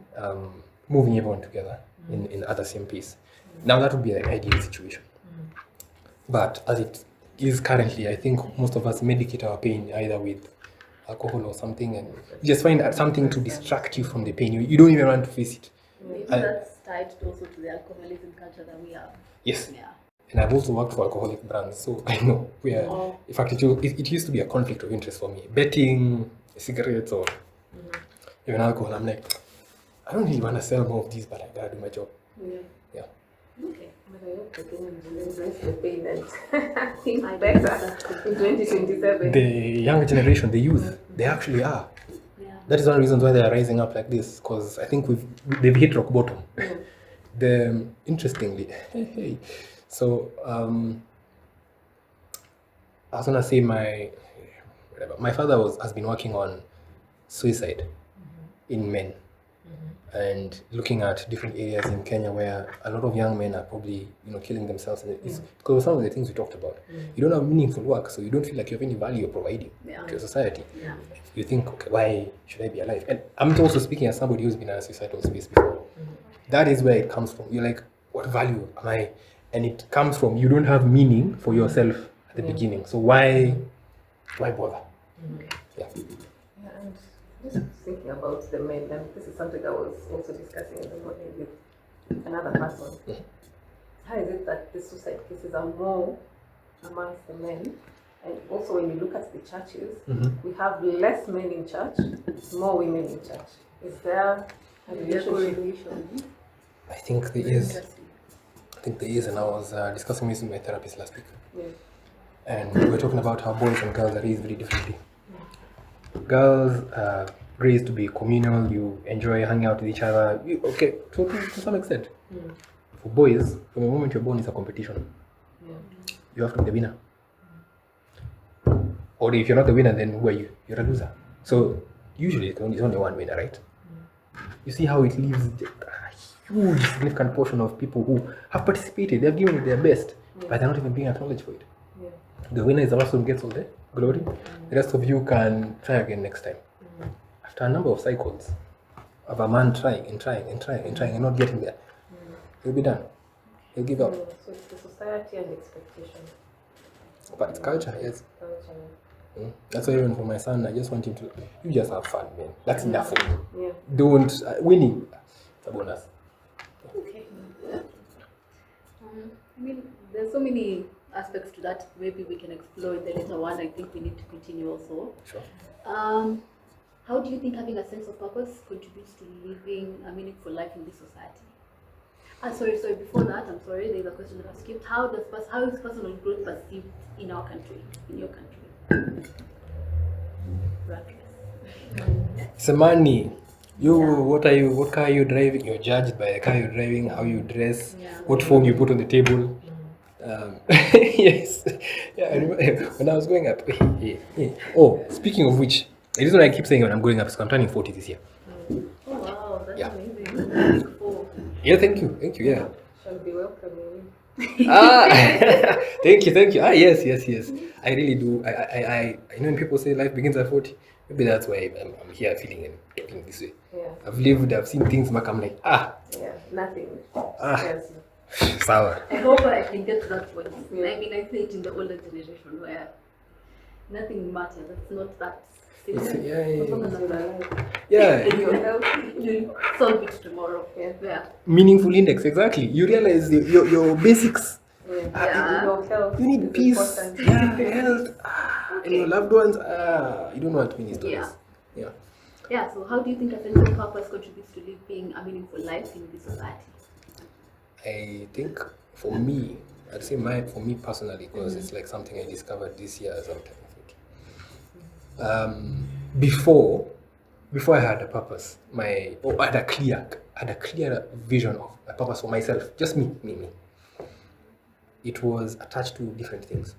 moving everyone together in at the same pace. Now that would be an ideal situation. But as it is currently, I think most of us medicate our pain either with alcohol or something, and you just find something to distract you from the pain. You don't even want to face it. Maybe I- that's tied also to the alcoholism culture that we have. Yes. Yeah. And I've also worked for alcoholic brands, so I know where, Oh. in fact, it used to be a conflict of interest for me. Betting, cigarettes, or even alcohol, I'm like, I don't really want to sell more of these, but I gotta do my job. Yeah. Yeah. Okay. But I hope the government will embrace the pain and think better in 2027. The younger generation, the youth, they actually are. Yeah. That is one of the reasons why they are rising up like this, because I think they've hit rock bottom. Interestingly, so I was gonna say my father has been working on suicide in men, and looking at different areas in Kenya where a lot of young men are probably killing themselves, and it's because of some of the things we talked about. You don't have meaningful work, so you don't feel like you have any value you're providing to your society. Yeah. You think, okay, why should I be alive? And I'm also speaking as somebody who's been in a suicidal space before. That is where it comes from. You're like, what value am I? And it comes from you don't have meaning for yourself at the beginning. So why bother? Yeah. Yeah, and just thinking about the men, and this is something I was also discussing in the morning with another person. How is it that the suicide cases are more amongst the men? And also, when you look at the churches, we have less men in church, more women in church. Is there a relationship? I think there is. And I was discussing this with my therapist last week. Yeah. And we were talking about how boys and girls are raised very differently. Girls are raised to be communal, you enjoy hanging out with each other. Okay, to some extent. For boys, from the moment you're born, it's a competition. Yeah. You have to be the winner. Or if you're not the winner, then who are you? You're a loser. So usually it's only one winner, right? You see how it leaves a huge significant portion of people who have participated, they've given it their best, but they're not even being acknowledged for it. Yeah. The winner is the person who gets all the glory. The rest of you can try again next time. After a number of cycles of a man trying and not getting there, he'll be done. He'll give up. So it's the society and expectation. But it's culture, yes. Culture. That's why even for my son, I just want him to, you just have fun, man. That's enough for you. Yeah. Don't, winning, it's a bonus. Okay. I mean, there's so many aspects to that. Maybe we can explore in the later one. I think we need to continue also. Sure. How do you think having a sense of purpose contributes to living a meaningful life in this society? Sorry. Before that, I'm sorry. There's a question that I skipped. How is personal growth perceived in our country, in your country? Samani, what car are you driving? You're judged by the car you're driving, how you dress, what phone you put on the table. Yes. Yeah, I remember when I was growing up. Oh, speaking of which, the reason I keep saying when I'm growing up is because I'm turning 40 this year. Oh wow, that's Yeah. amazing. Cool. Yeah, thank you, yeah. Shall be welcoming. Thank you. Yes. I really do. I when people say life begins at 40, maybe that's why I'm here feeling and talking this way. Yeah. I've seen things, Mark, I'm like, Yeah. Nothing scares you. sour. I hope I can get to that point. Yeah. I mean, I say it in the older generation where nothing matters. It's not that serious. As long as you're alive. Yeah. And you're healthy, you'll solve it tomorrow. Yeah. Meaningful index, exactly. You realize your basics. Yeah. Your health You need is peace, important. health, and your loved ones. You don't want many stories. Yeah. Yeah. Yeah, so how do you think a sense of purpose contributes to living a meaningful life in this society? I think for me, I'd say for me personally, because it's like something I discovered this year as I'm turning 40. Before I had a purpose, I had a clear vision of a purpose for myself, just me. It was attached to different things.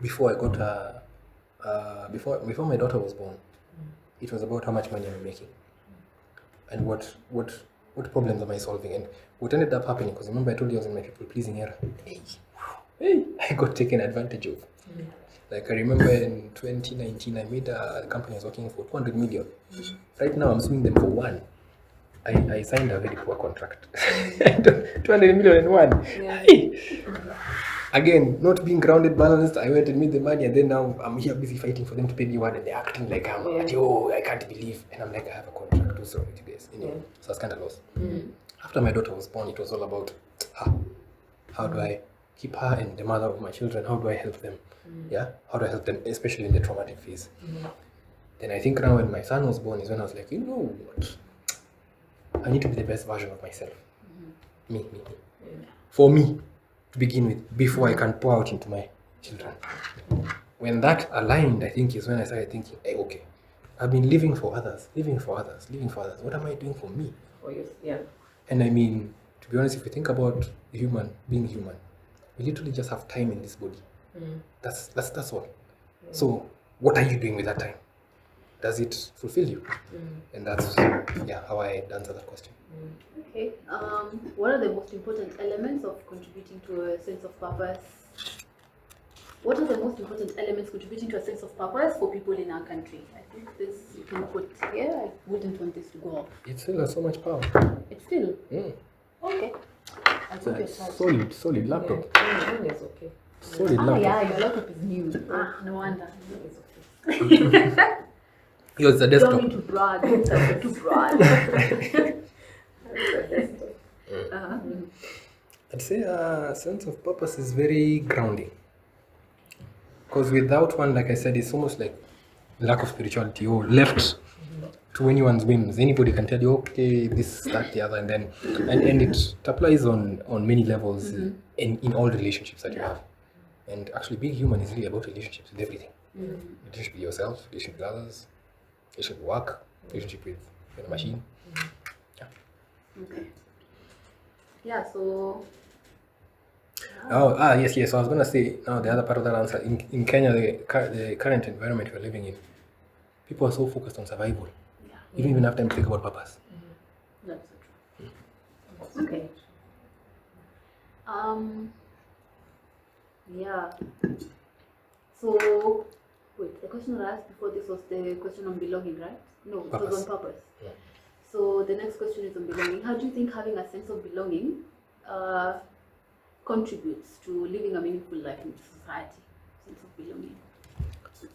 Before I got before my daughter was born, it was about how much money I'm making, and what problems am I solving, and what ended up happening. Because remember I told you I was in my people pleasing era. Hey, I got taken advantage of. Like I remember in 2019, I made a company I was working for 200 million. Right now I'm suing them for 1. I signed a very poor contract. 200 million and one. Yeah. Hey! Again, not being grounded, balanced, I went and made the money, and then now I'm here busy fighting for them to pay me one, and they're acting like I'm, I can't believe. And I'm like, I have a contract, what's wrong with you guys? Yeah. So I was kind of lost. After my daughter was born, it was all about how do I keep her and the mother of my children, how do I help them? Yeah, how do I help them, especially in the traumatic phase? Then I think now when my son was born is when I was like, you know what? I need to be the best version of myself. Me. For me, to begin with, before I can pour out into my children. When that aligned, I think is when I started thinking, hey, okay, I've been living for others. What am I doing for me? For you, yeah. And I mean, to be honest, if you think about being human, we literally just have time in this body. That's all. So what are you doing with that time? Does it fulfill you? And that's how I answer that question. Okay. What are the most important elements of contributing to a sense of purpose? What are the most important elements contributing to a sense of purpose for people in our country? I think this you can put here. I wouldn't want this to go off. It still has so much power. It's still okay. I It's took a your charge. solid laptop. Mine is okay. Solid laptop. Yeah, your laptop is new. No wonder. Mine is okay. Yours is a Don't desktop. mean to brag. To brag. I'd say a sense of purpose is very grounding. Because without one, like I said, it's almost like lack of spirituality or left to anyone's whims. Anybody can tell you, okay, this, that, the other, and then and it applies on many levels in all relationships that you have. And actually, being human is really about relationships with everything. Relationship with yourself, relationship with others, relationship with work, relationship with the machine. Okay. Yeah. So. Yes. So I was going to say, now the other part of that answer, in Kenya, the current environment we're living in, people are so focused on survival. Yeah. You don't even have time to think about purpose. That's so true. Okay. Yeah. So, wait, the question I asked before this was the question on belonging, right? No, it was on purpose. Yeah. So the next question is on belonging. How do you think having a sense of belonging contributes to living a meaningful life in society? Sense of belonging.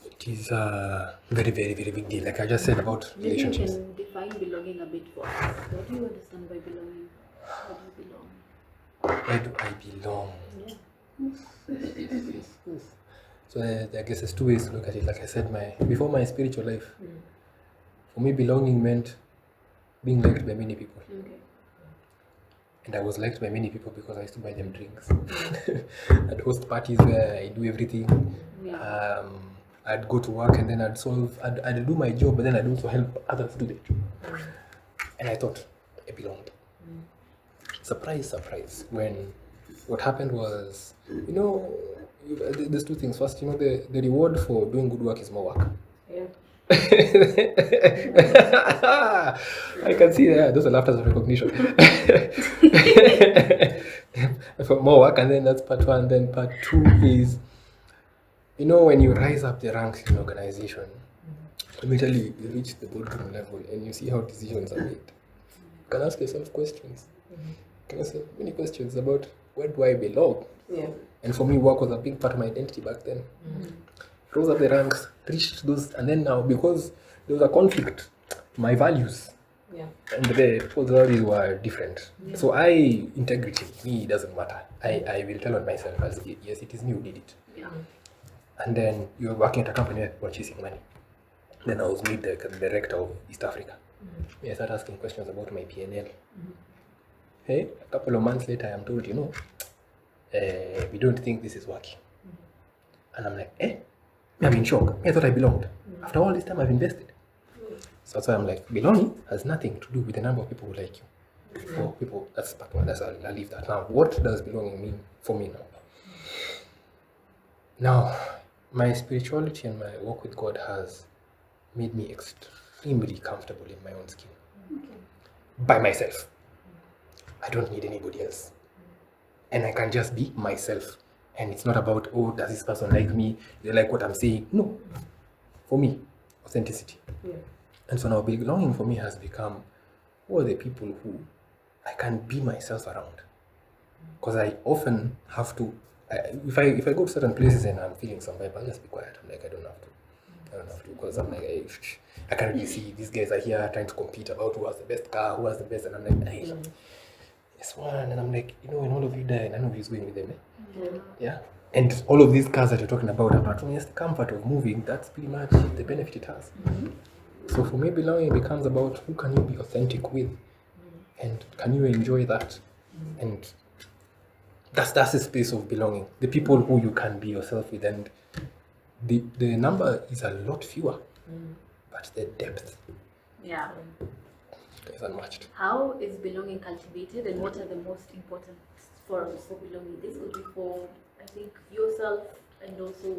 It is a very, very, very big deal. Like I just said about Maybe you relationships. can define belonging a bit for us. What do you understand by belonging? How do you belong? Where do I belong? Yeah. So I guess there's two ways to look at it. Like I said, before my spiritual life, for me, belonging meant being liked by many people. Okay. And I was liked by many people because I used to buy them drinks. I'd host parties where I do everything. Yeah. I'd go to work and then I'd do my job, but then I'd also help others do their job. And I thought I belonged. Surprise, surprise. When what happened was, there's two things. First, the reward for doing good work is more work. Yeah. I can see those are laughters of recognition. For more work, and then that's part one. Then part two is, when you rise up the ranks in an organization, immediately you reach the boardroom level and you see how decisions are made. You can ask yourself questions. You can ask many questions about where do I belong? Yeah. And for me, work was a big part of my identity back then. Rose up the ranks, reached those, and then now, because there was a conflict, my values and the people's values were different. So integrity, me, it doesn't matter. I will tell on myself, as yes, it is me who did it. Yeah. And then you're working at a company where people are chasing money. Then I was made the director of East Africa. I started asking questions about my P&L. Hey, a couple of months later, I'm told, we don't think this is working. And I'm like, I'm in shock. I thought I belonged. After all this time I've invested. So that's why I'm like, belonging has nothing to do with the number of people who like you. For people, that's part one. I'll leave that. Now, what does belonging mean for me now? Now, my spirituality and my walk with God has made me extremely comfortable in my own skin. By myself. I don't need anybody else. And I can just be myself. And it's not about, does this person like me? They like what I'm saying. No. For me, authenticity. Yeah. And so now belonging for me has become who are the people who I can be myself around? Because I often have to, if I go to certain places and I'm feeling some vibe, I'll just be quiet. I'm like, I don't have to, because I'm like, I can't really see these guys are here trying to compete about who has the best car, who has the best, and I'm like, hey, this one, and I'm like, when all of you die, none of you is going with them, yeah. And all of these cars that you're talking about, apart from just the comfort of moving, that's pretty much the benefit it has. So for me, belonging becomes about who can you be authentic with, and can you enjoy that, and that's the space of belonging. The people who you can be yourself with, and the number is a lot fewer, but the depth Yeah. is unmatched. How is belonging cultivated, and what are the most important forms for belonging? This could be for, I think, yourself and also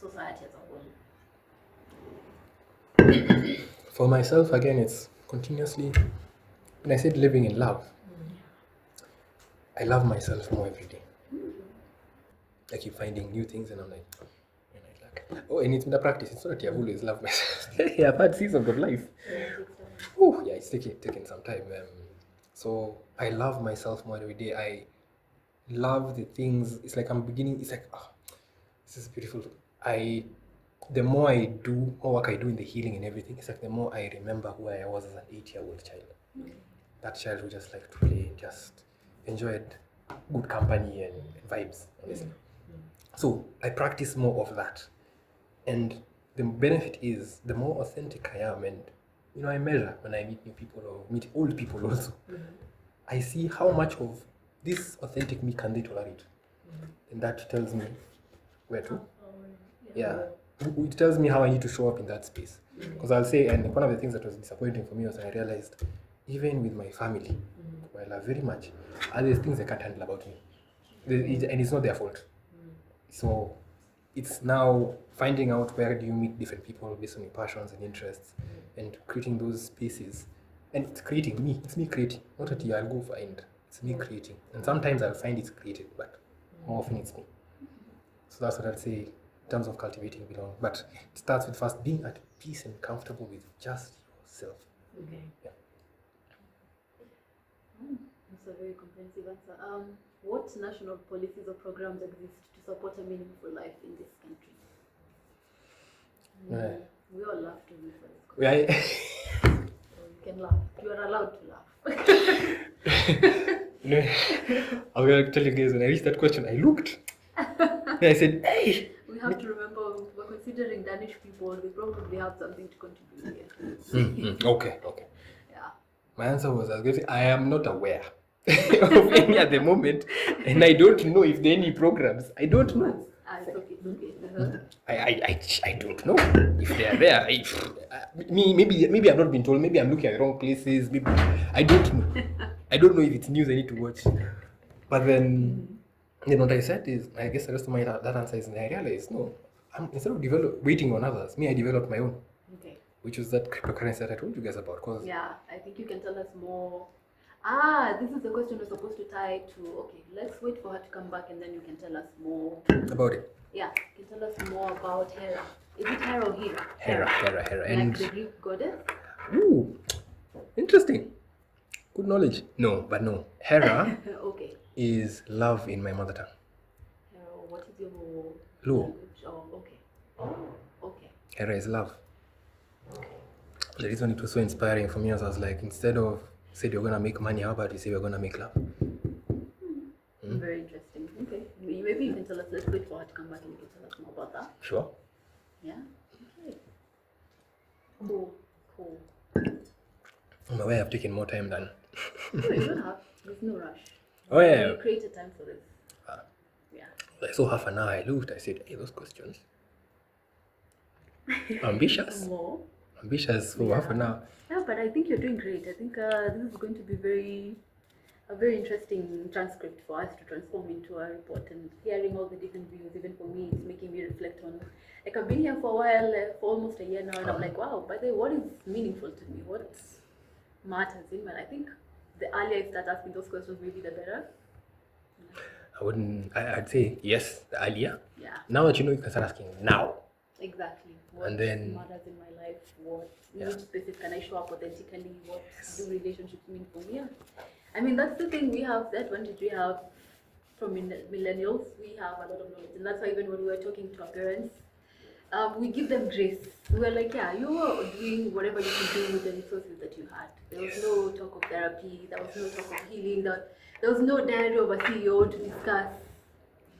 society as a whole. For myself, again, it's continuously, when I said living in love, I love myself more every day. I keep finding new things, and I'm like, oh, and it's been a practice. It's not that I've always loved myself. Yeah, I've had seasons of life. Oh, yeah, it's taking some time. So I love myself more every day. I love the things. It's like I'm beginning. It's like, oh, this is beautiful. The more I do, more work I do in the healing and everything, it's like the more I remember who I was as an 8-year-old child. That child who just liked to play, just enjoyed good company and vibes, honestly. So I practice more of that. And the benefit is the more authentic I am, and I measure when I meet new people or meet old people also. I see how much of this authentic me can they tolerate. And that tells me where to. Yeah. It tells me how I need to show up in that space. Because I'll say, and one of the things that was disappointing for me was I realized, even with my family, who I love very much, there's things they can't handle about me. And it's not their fault. So it's now finding out where do you meet different people based on your passions and interests, and creating those spaces. And it's creating me. It's me creating. Not that I'll go find. It's me creating. And sometimes I'll find it's created, but more often it's me. So that's what I'd say in terms of cultivating belonging. But it starts with first being at peace and comfortable with just yourself. Okay. Yeah. That's a very comprehensive answer. What national policies or programs exist to support a meaningful life in this country? Right. We all love to read for this. Yeah. You can laugh. You are allowed to laugh. I'm going to tell you guys, when I reached that question, I looked. And I said, hey. We have to remember, we're considering Danish people, they probably have something to contribute here. Okay. Yeah. My answer was, I am not aware of any at the moment, and I don't know if there are any programs. I don't know. It's okay. I don't know if they are there. Maybe I've not been told. Maybe I'm looking at the wrong places. Maybe I don't know. I don't know if it's news I need to watch. But then what I said is, I guess the rest of my that answer is, I realized no. Instead of waiting on others, I developed my own. Okay. Which was that cryptocurrency that I told you guys about. Yeah, I think you can tell us more. This is the question we're supposed to tie to. Okay, let's wait for her to come back and then you can tell us more about it. Yeah, you can tell us more about Hera. Is it Hera or Hera? Hera. Like And the Greek goddess? ooh, interesting. Good knowledge. No. Hera Okay. is love in my mother tongue. Hera, what is your Luo. language? Oh, okay. Okay. Hera is love. The reason it was so inspiring for me was I was like, instead of said you're gonna make money, how about you say you're gonna make love? Very interesting. Okay. Maybe you can tell us, let's wait for her to come back and you can tell us more about that. Sure. Yeah. Okay. Cool. I'm aware I've taken more time than. No, you don't have. There's no rush. Oh yeah. You created time for this. Yeah. I saw half an hour. I looked. I said, hey, those questions. Ambitious. More. Ambitious for half an hour. Yeah, but I think you're doing great. I think this is going to be a very interesting transcript for us to transform into a report, and hearing all the different views, even for me, it's making me reflect on, like, I've been here for a while, for almost a year now, and I'm like, wow, by the way, what is meaningful to me? What matters in my life? I think the earlier I start asking those questions, maybe the better. I'd say yes, the earlier. Yeah. Now that you know, you can start asking now. exactly. What And then- matters in my life? What Yeah. which spaces can I show up authentically? What do relationships mean for me? Yeah. I mean, that's the thing we have. The advantage we have from millennials, we have a lot of knowledge, and that's why even when we were talking to our parents, we give them grace. We were like, yeah, you were doing whatever you could do with the resources that you had. There was no talk of therapy. There was no talk of healing. There was no diary of a CEO to discuss.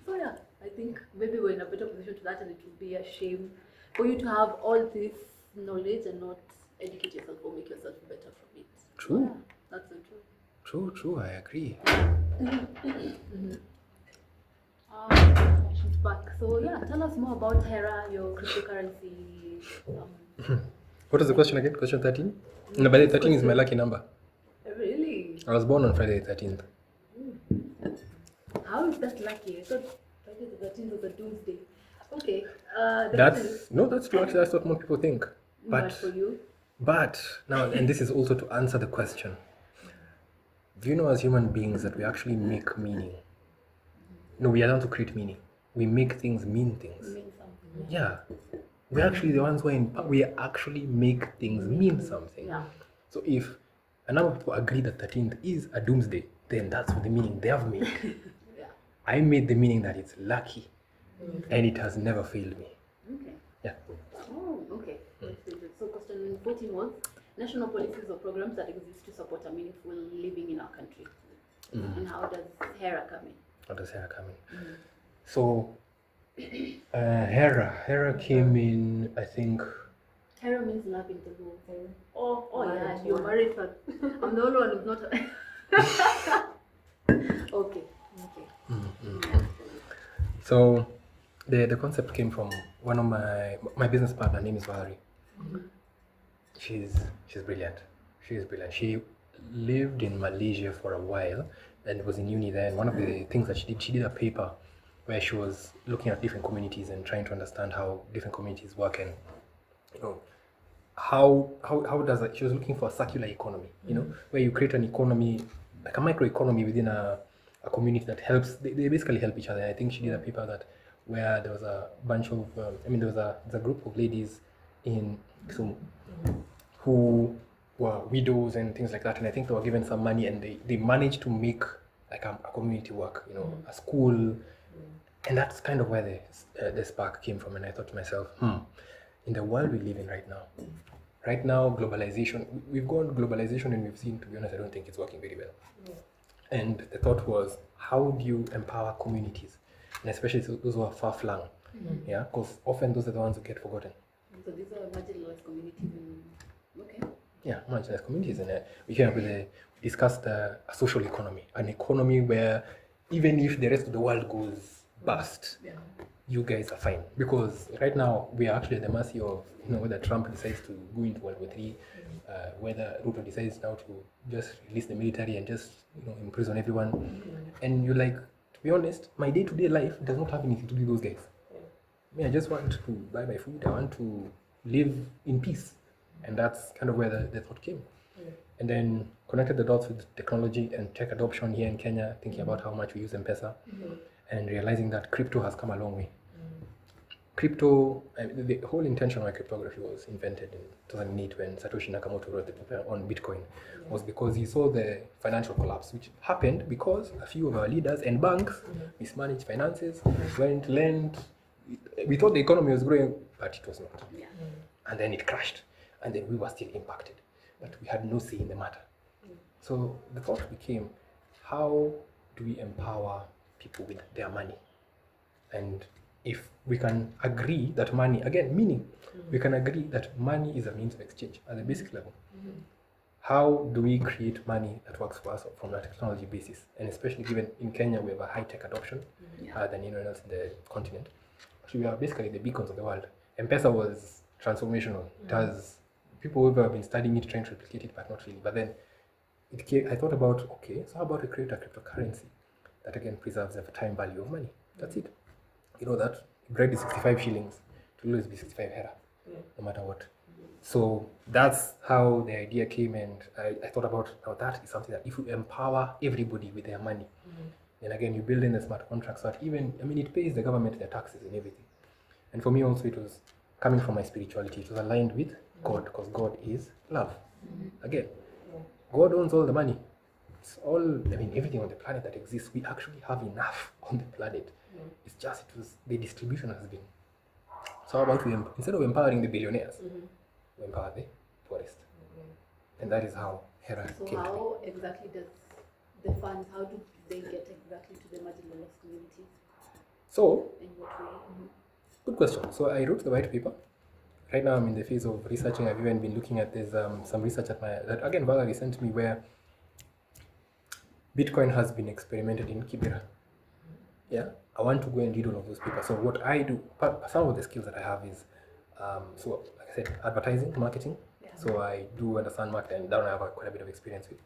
So yeah, I think maybe we're in a better position to that, and it would be a shame for you to have all this knowledge and not educate yourself or make yourself better from it. True. Yeah, that's so true. True, I agree. She's back. So yeah, tell us more about Hera, your cryptocurrency. What was the question again? Question 13? No, but 13 is my lucky number. Really? I was born on Friday the 13th. How is that lucky? I thought Friday the 13th was a doomsday. Okay. The question is, That's true. Actually, that's what most people think. but for you, But now, and this is also to answer the question. Do you know, as human beings, that we actually make meaning? No, we are down to create meaning. We make things mean things. mean something. Yeah, we're actually the ones we actually make things mean something. Yeah. So if a number of people agree that 13th is a doomsday, then that's the meaning they have made. Yeah. I made the meaning that it's lucky, and it has never failed me. Okay. Yeah. Oh, okay. So question 14 was national policies or programs that exist to support a meaningful living in our country. And how does HERA come in? How does Hera come in? So, Hera came in, I think. HERA means love in Telugu. Oh Married yeah, one. you're married one. I'm the only one who's not. Okay. So, the concept came from one of my business partner. Her name is Valerie. She's brilliant. She is brilliant. She lived in Malaysia for a while and was in uni there. And one of the things that she did a paper where she was looking at different communities and trying to understand how different communities work, and you know how does it, she was looking for a circular economy, where you create an economy, like a microeconomy within a community that helps. They basically help each other. I think she did a paper that where there was a bunch of there was a group of ladies in Kisumu who were widows and things like that, and I think they were given some money, and they managed to make like a community work, a school, and that's kind of where the spark came from. And I thought to myself, in the world we live in right now, globalization, we've gone globalization, and we've seen, to be honest, I don't think it's working very well. And the thought was, how do you empower communities, and especially those who are far flung, yeah, because often those are the ones who get forgotten. So these are marginalized communities. Okay. Yeah, marginalized communities, and we came up with we discussed a social economy, an economy where even if the rest of the world goes bust, you guys are fine, because right now we are actually at the mercy of whether Trump decides to go into World War III, whether Ruto decides now to just release the military and just imprison everyone, and you're like, to be honest, my day-to-day life does not have anything to do with those guys. I just want to buy my food. I want to live in peace. And that's kind of where the thought came. And then connected the dots with technology and tech adoption here in Kenya, thinking about how much we use M-Pesa, and realizing that crypto has come a long way. Crypto, the whole intention why cryptography was invented in 2008 when Satoshi Nakamoto wrote the paper on Bitcoin was because he saw the financial collapse, which happened because a few of our leaders and banks mismanaged finances, went lent. We thought the economy was growing, but it was not. And then it crashed. And then we were still impacted, but we had no say in the matter. So the thought became, how do we empower people with their money? And if we can agree that money, again, meaning, we can agree that money is a means of exchange at the basic level. How do we create money that works for us from a technology basis? And especially given in Kenya, we have a high-tech adoption than anyone else in the continent. So we are basically the beacons of the world. M-Pesa was transformational. It has people who have been studying it, trying to replicate it, but not really. But then I thought about, okay, so how about we create a cryptocurrency that again preserves the time value of money? That's it. You know that bread is 65 shillings, it will always be 65 hera, no matter what. So that's how the idea came, and I thought about how that is something that if you empower everybody with their money, then again you build in the smart contracts that even, it pays the government their taxes and everything. And for me also it was coming from my spirituality, it was aligned with God, because God is love. Again, God owns all the money. It's all, I mean, everything on the planet that exists, we actually have enough on the planet. It's just, the distribution has been. So how about instead of empowering the billionaires, we empower the poorest. And that is how Hera So came to be. how exactly does the funds, how do they get exactly to the marginalized communities? So, In what way? good question. So I wrote the white paper. Right now I'm in the phase of researching. I've even been looking at some research that again Valerie sent me, where Bitcoin has been experimented in Kibera. Yeah, I want to go and read all of those papers. So what I do, some of the skills that I have is, so like I said, advertising, marketing. So I do understand marketing, that I have quite a bit of experience with.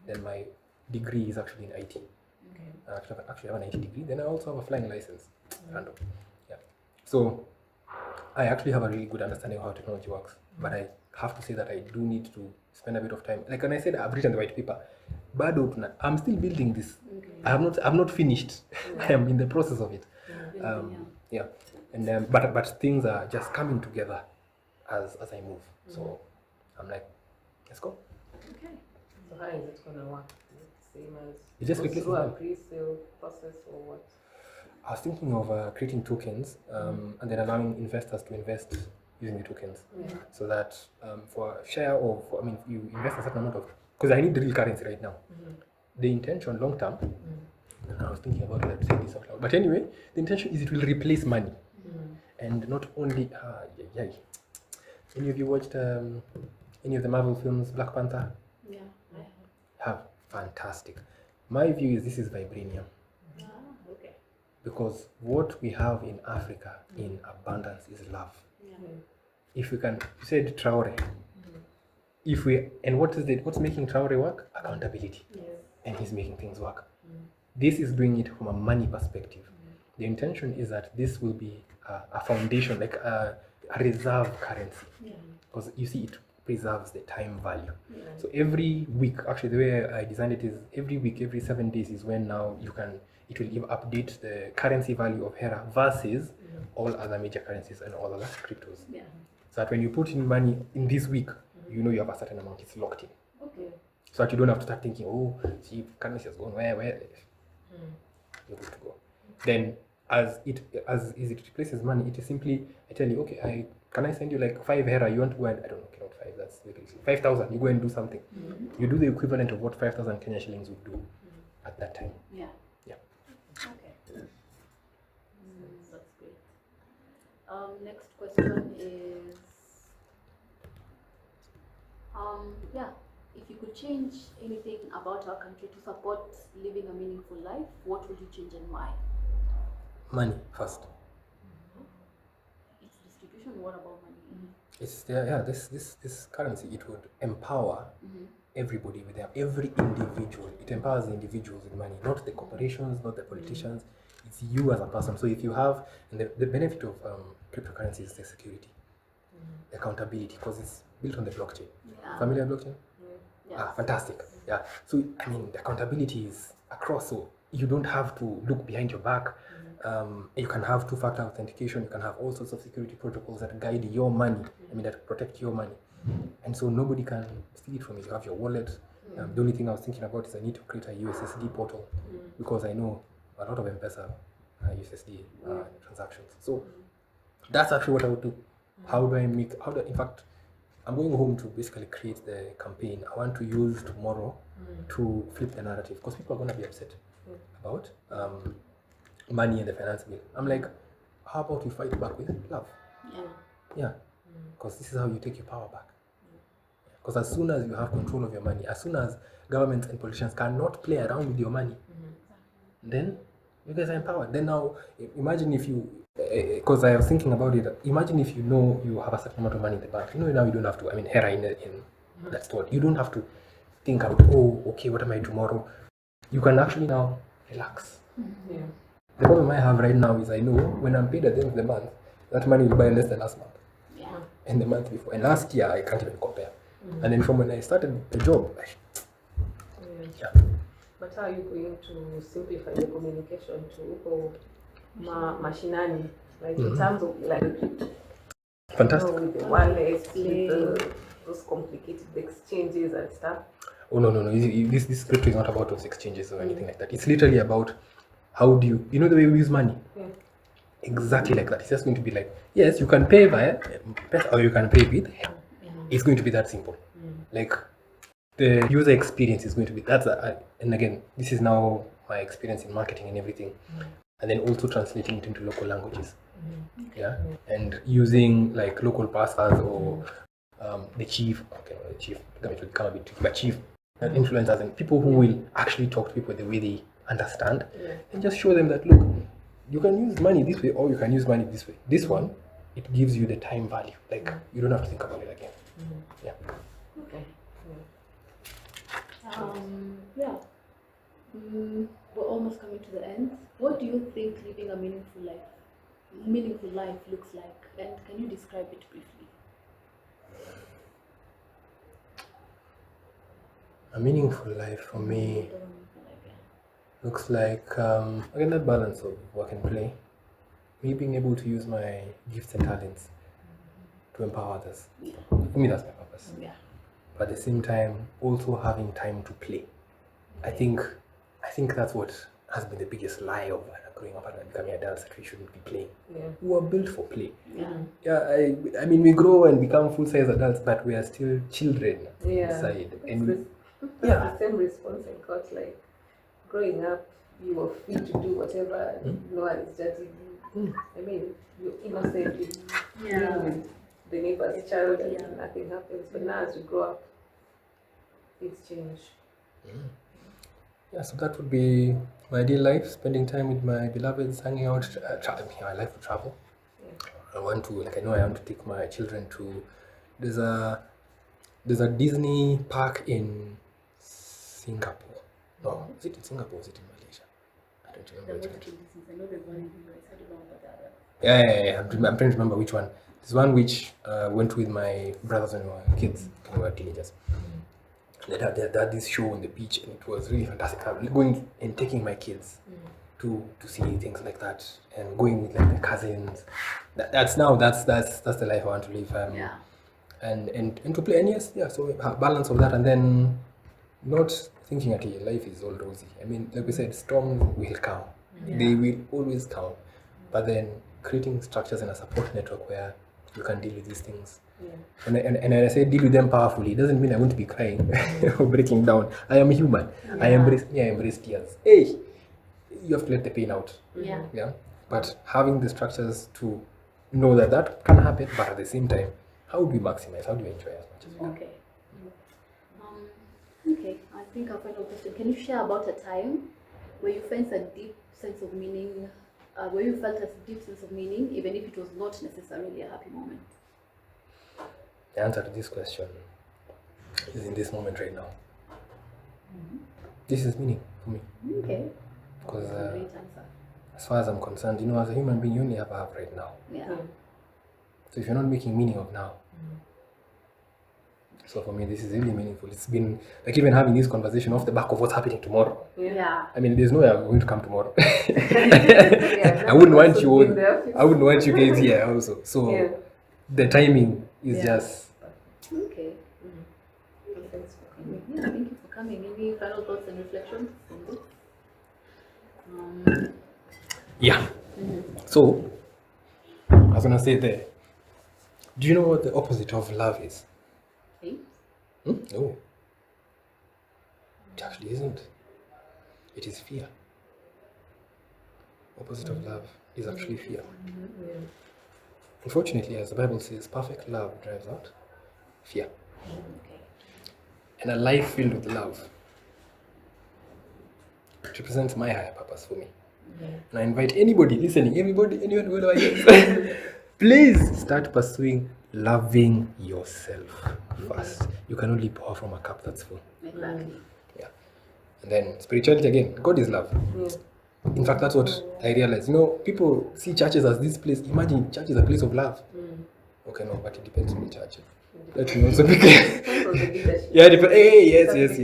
Then my degree is actually in IT. I actually have an IT degree. Then I also have a flying license. Random. Yeah. So I actually have a really good understanding of how technology works, but I have to say that I do need to spend a bit of time. Like when I said I've written the white paper, but I'm still building this. I'm not finished. I am in the process of it. Yeah, and but things are just coming together as I move. So I'm like, let's go. Okay. So how is it gonna work? Is it the same as It just goes replaces through a them. pre-sale process or what? I was thinking of creating tokens and then allowing investors to invest using the tokens, so that for a share of, I mean, you invest a certain amount of, because I need the real currency right now. The intention long term, and I was thinking about that, saying this out loud. But anyway, the intention is it will replace money, and not only. Any of you watched any of the Marvel films, Black Panther? Yeah, I Have fantastic. My view is this is vibranium. have. Okay. Because what we have in Africa in abundance is love. Yeah. If we can, you said Traore. If we, and what's making Traore work? Accountability. And he's making things work. This is doing it from a money perspective. The intention is that this will be a foundation, like a reserve currency. Because you see, it preserves the time value. So every week, actually the way I designed it is every week, every 7 days is when now it will update the currency value of Hera versus all other major currencies and all other cryptos. Yeah. So that when you put in money in this week, you know you have a certain amount, it's locked in. Okay. So that you don't have to start thinking, oh, see, currency has gone where you're good to go. Then as it replaces money, it is simply, I tell you, okay, can I send you like 5 Hera, you want to go and, I don't know, okay, not 5, that's like 5,000, you go and do something. You do the equivalent of what 5,000 Kenya shillings would do at that time. Yeah. Yeah. Okay. That's great. Next question is, yeah, if you could change anything about our country to support living a meaningful life, what would you change and why? Money first. It's distribution. What about money? It's this currency, it would empower everybody with every individual. It empowers the individuals with money, not the corporations, not the politicians. It's you as a person. So if you have, and the benefit of cryptocurrency is the security, the accountability, because it's built on the blockchain. Yeah. Familiar blockchain? Yeah. Fantastic. Yeah. So I mean, the accountability is across. So you don't have to look behind your back. You can have two-factor authentication. You can have all sorts of security protocols that guide your money. I mean, that protect your money. And so nobody can steal it from you. You have your wallet. The only thing I was thinking about is I need to create a USSD portal because I know a lot of M-Pesa USSD transactions. So that's actually what I would do. In fact, I'm going home to basically create the campaign I want to use tomorrow to flip the narrative, because people are going to be upset about money and the finance bill. I'm like, how about we fight back with love? Yeah. Because this is how you take your power back. Because as soon as you have control of your money, as soon as governments and politicians cannot play around with your money, then you guys are empowered. Then now, imagine if you, because I was thinking about it, imagine if you know you have a certain amount of money in the bank. You know now you don't have to, I mean, Hera in that store, you don't have to think about, oh, okay, what am I tomorrow? You can actually now relax. The problem I have right now is I know when I'm paid at the end of the month, that money will buy less than last month. And the month before. And last year, I can't even compare. And then from when I started the job, But how are you going to simplify the communication to people mashinani, like in terms of like Fantastic. with the wallets, with those complicated exchanges and stuff. Oh no. This script is not about those exchanges or anything like that. It's literally about how do you know the way we use money? Yeah. Exactly like that. It's just going to be like, yes, you can pay via PESA or you can pay with. It's going to be that simple. Like the user experience is going to be and again, this is now my experience in marketing and everything, and then also translating it into local languages. Yeah, and using like local pastors or the chief. Okay, no, the chief. It will become a bit tricky, but chief influencers and people who will actually talk to people the way they understand, and just show them that look, you can use money this way or you can use money this way. This one, it gives you the time value. Like you don't have to think about it again. Yeah. Okay. Yeah. We're almost coming to the end. What do you think living a meaningful life looks like, and can you describe it briefly? A meaningful life for me looks like again that balance of work and play. Me being able to use my gifts and talents to empower others. For me, that's my purpose. Yeah. But at the same time, also having time to play. I think that's what has been the biggest lie of growing up and becoming adults, that we shouldn't be playing. Yeah. We were built for play. Yeah. Yeah, I mean, we grow and become full-size adults, but we are still children inside. It's And the same response I got. Like growing up, you were free to do whatever. No one is judging you. I mean, you're innocent. You deal with the neighbor's child and nothing happens. But now, as you grow up, things change. yeah, so that would be my ideal life, spending time with my beloveds, hanging out, traveling. I like to travel. I want to, I want to take my children to, there's a Disney park in Singapore. No, is it in Singapore or is it in Malaysia? I don't remember which one. Yeah. I'm trying to remember which one. There's one which went with my brothers when we were kids, when we were teenagers. They had this show on the beach, and it was really fantastic. I'm going and taking my kids to see things like that, and going with like the cousins. That's the life I want to live. And to play. And yes, so a balance of that, and then not thinking that life is all rosy. I mean, like we said, storms will come. They will always come. But then creating structures and a support network where you can deal with these things. And I say deal with them powerfully. It doesn't mean I want to be crying or breaking down. I am human. I embrace tears. Hey, you have to let the pain out. Yeah. But having the structures to know that can happen, but at the same time, how do we maximize? How do we enjoy as much as we can? Okay. I think our final question. Can you share about a time where you felt a deep sense of meaning? Even if it was not necessarily a happy moment? The answer to this question is in this moment right now. This is meaning for me. Okay. Because Great answer. as far as I'm concerned, as a human being, you only have right now. Yeah. So if you're not making meaning of now, so for me, this is really meaningful. It's been like even having this conversation off the back of what's happening tomorrow. Yeah. I mean, there's no way I'm going to come tomorrow. I wouldn't want you guys here also. So the timing is just. Okay. Thanks for coming. Yeah, thank you for coming. Any final thoughts and reflections on this? Yeah. So I was gonna say there. Do you know what the opposite of love is? No. It actually isn't. It is fear. Opposite of love is actually fear. Unfortunately, as the Bible says, perfect love drives out fear. And a life filled with love, it represents my higher purpose for me. And I invite anybody listening, anyone who knows, please start pursuing loving yourself first. You can only pour from a cup that's full. Exactly. Yeah. And then spirituality again, God is love. In fact, that's what I realized. People see churches as this place. Imagine church is a place of love. Okay, no, but it depends on the church. Let me also be clear. Yeah, yes.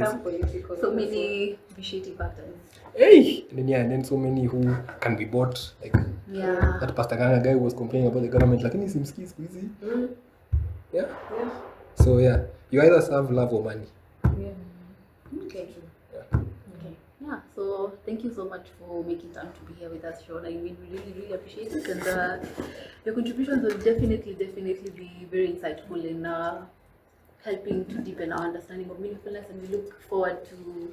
So many initiative factors. Hey, and then yeah, and then so many who can be bought. Like Yeah. that Pastor Ganga guy who was complaining about the government, like in simski squeezy. Mm. Yeah. Yeah. So yeah, you either serve love or money. Yeah. Okay. Yeah. Okay. Yeah. So thank you so much for making time to be here with us, Sean. I mean, we really appreciate it, and your contributions will definitely be very insightful in helping to deepen our understanding of meaningfulness. And we look forward to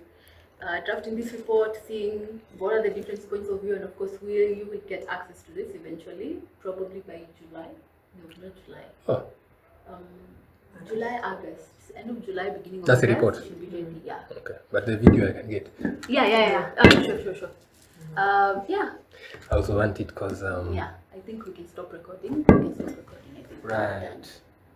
drafting this report, seeing what are the different points of view, and of course, you will get access to this eventually, probably by July. No, not July. Oh, July, August, end of July, beginning of That's the August. report. It should be ready. Yeah. okay. But the video I can get. Yeah. Sure. Yeah. I also want it because Yeah. I think we can stop recording. I think. Right.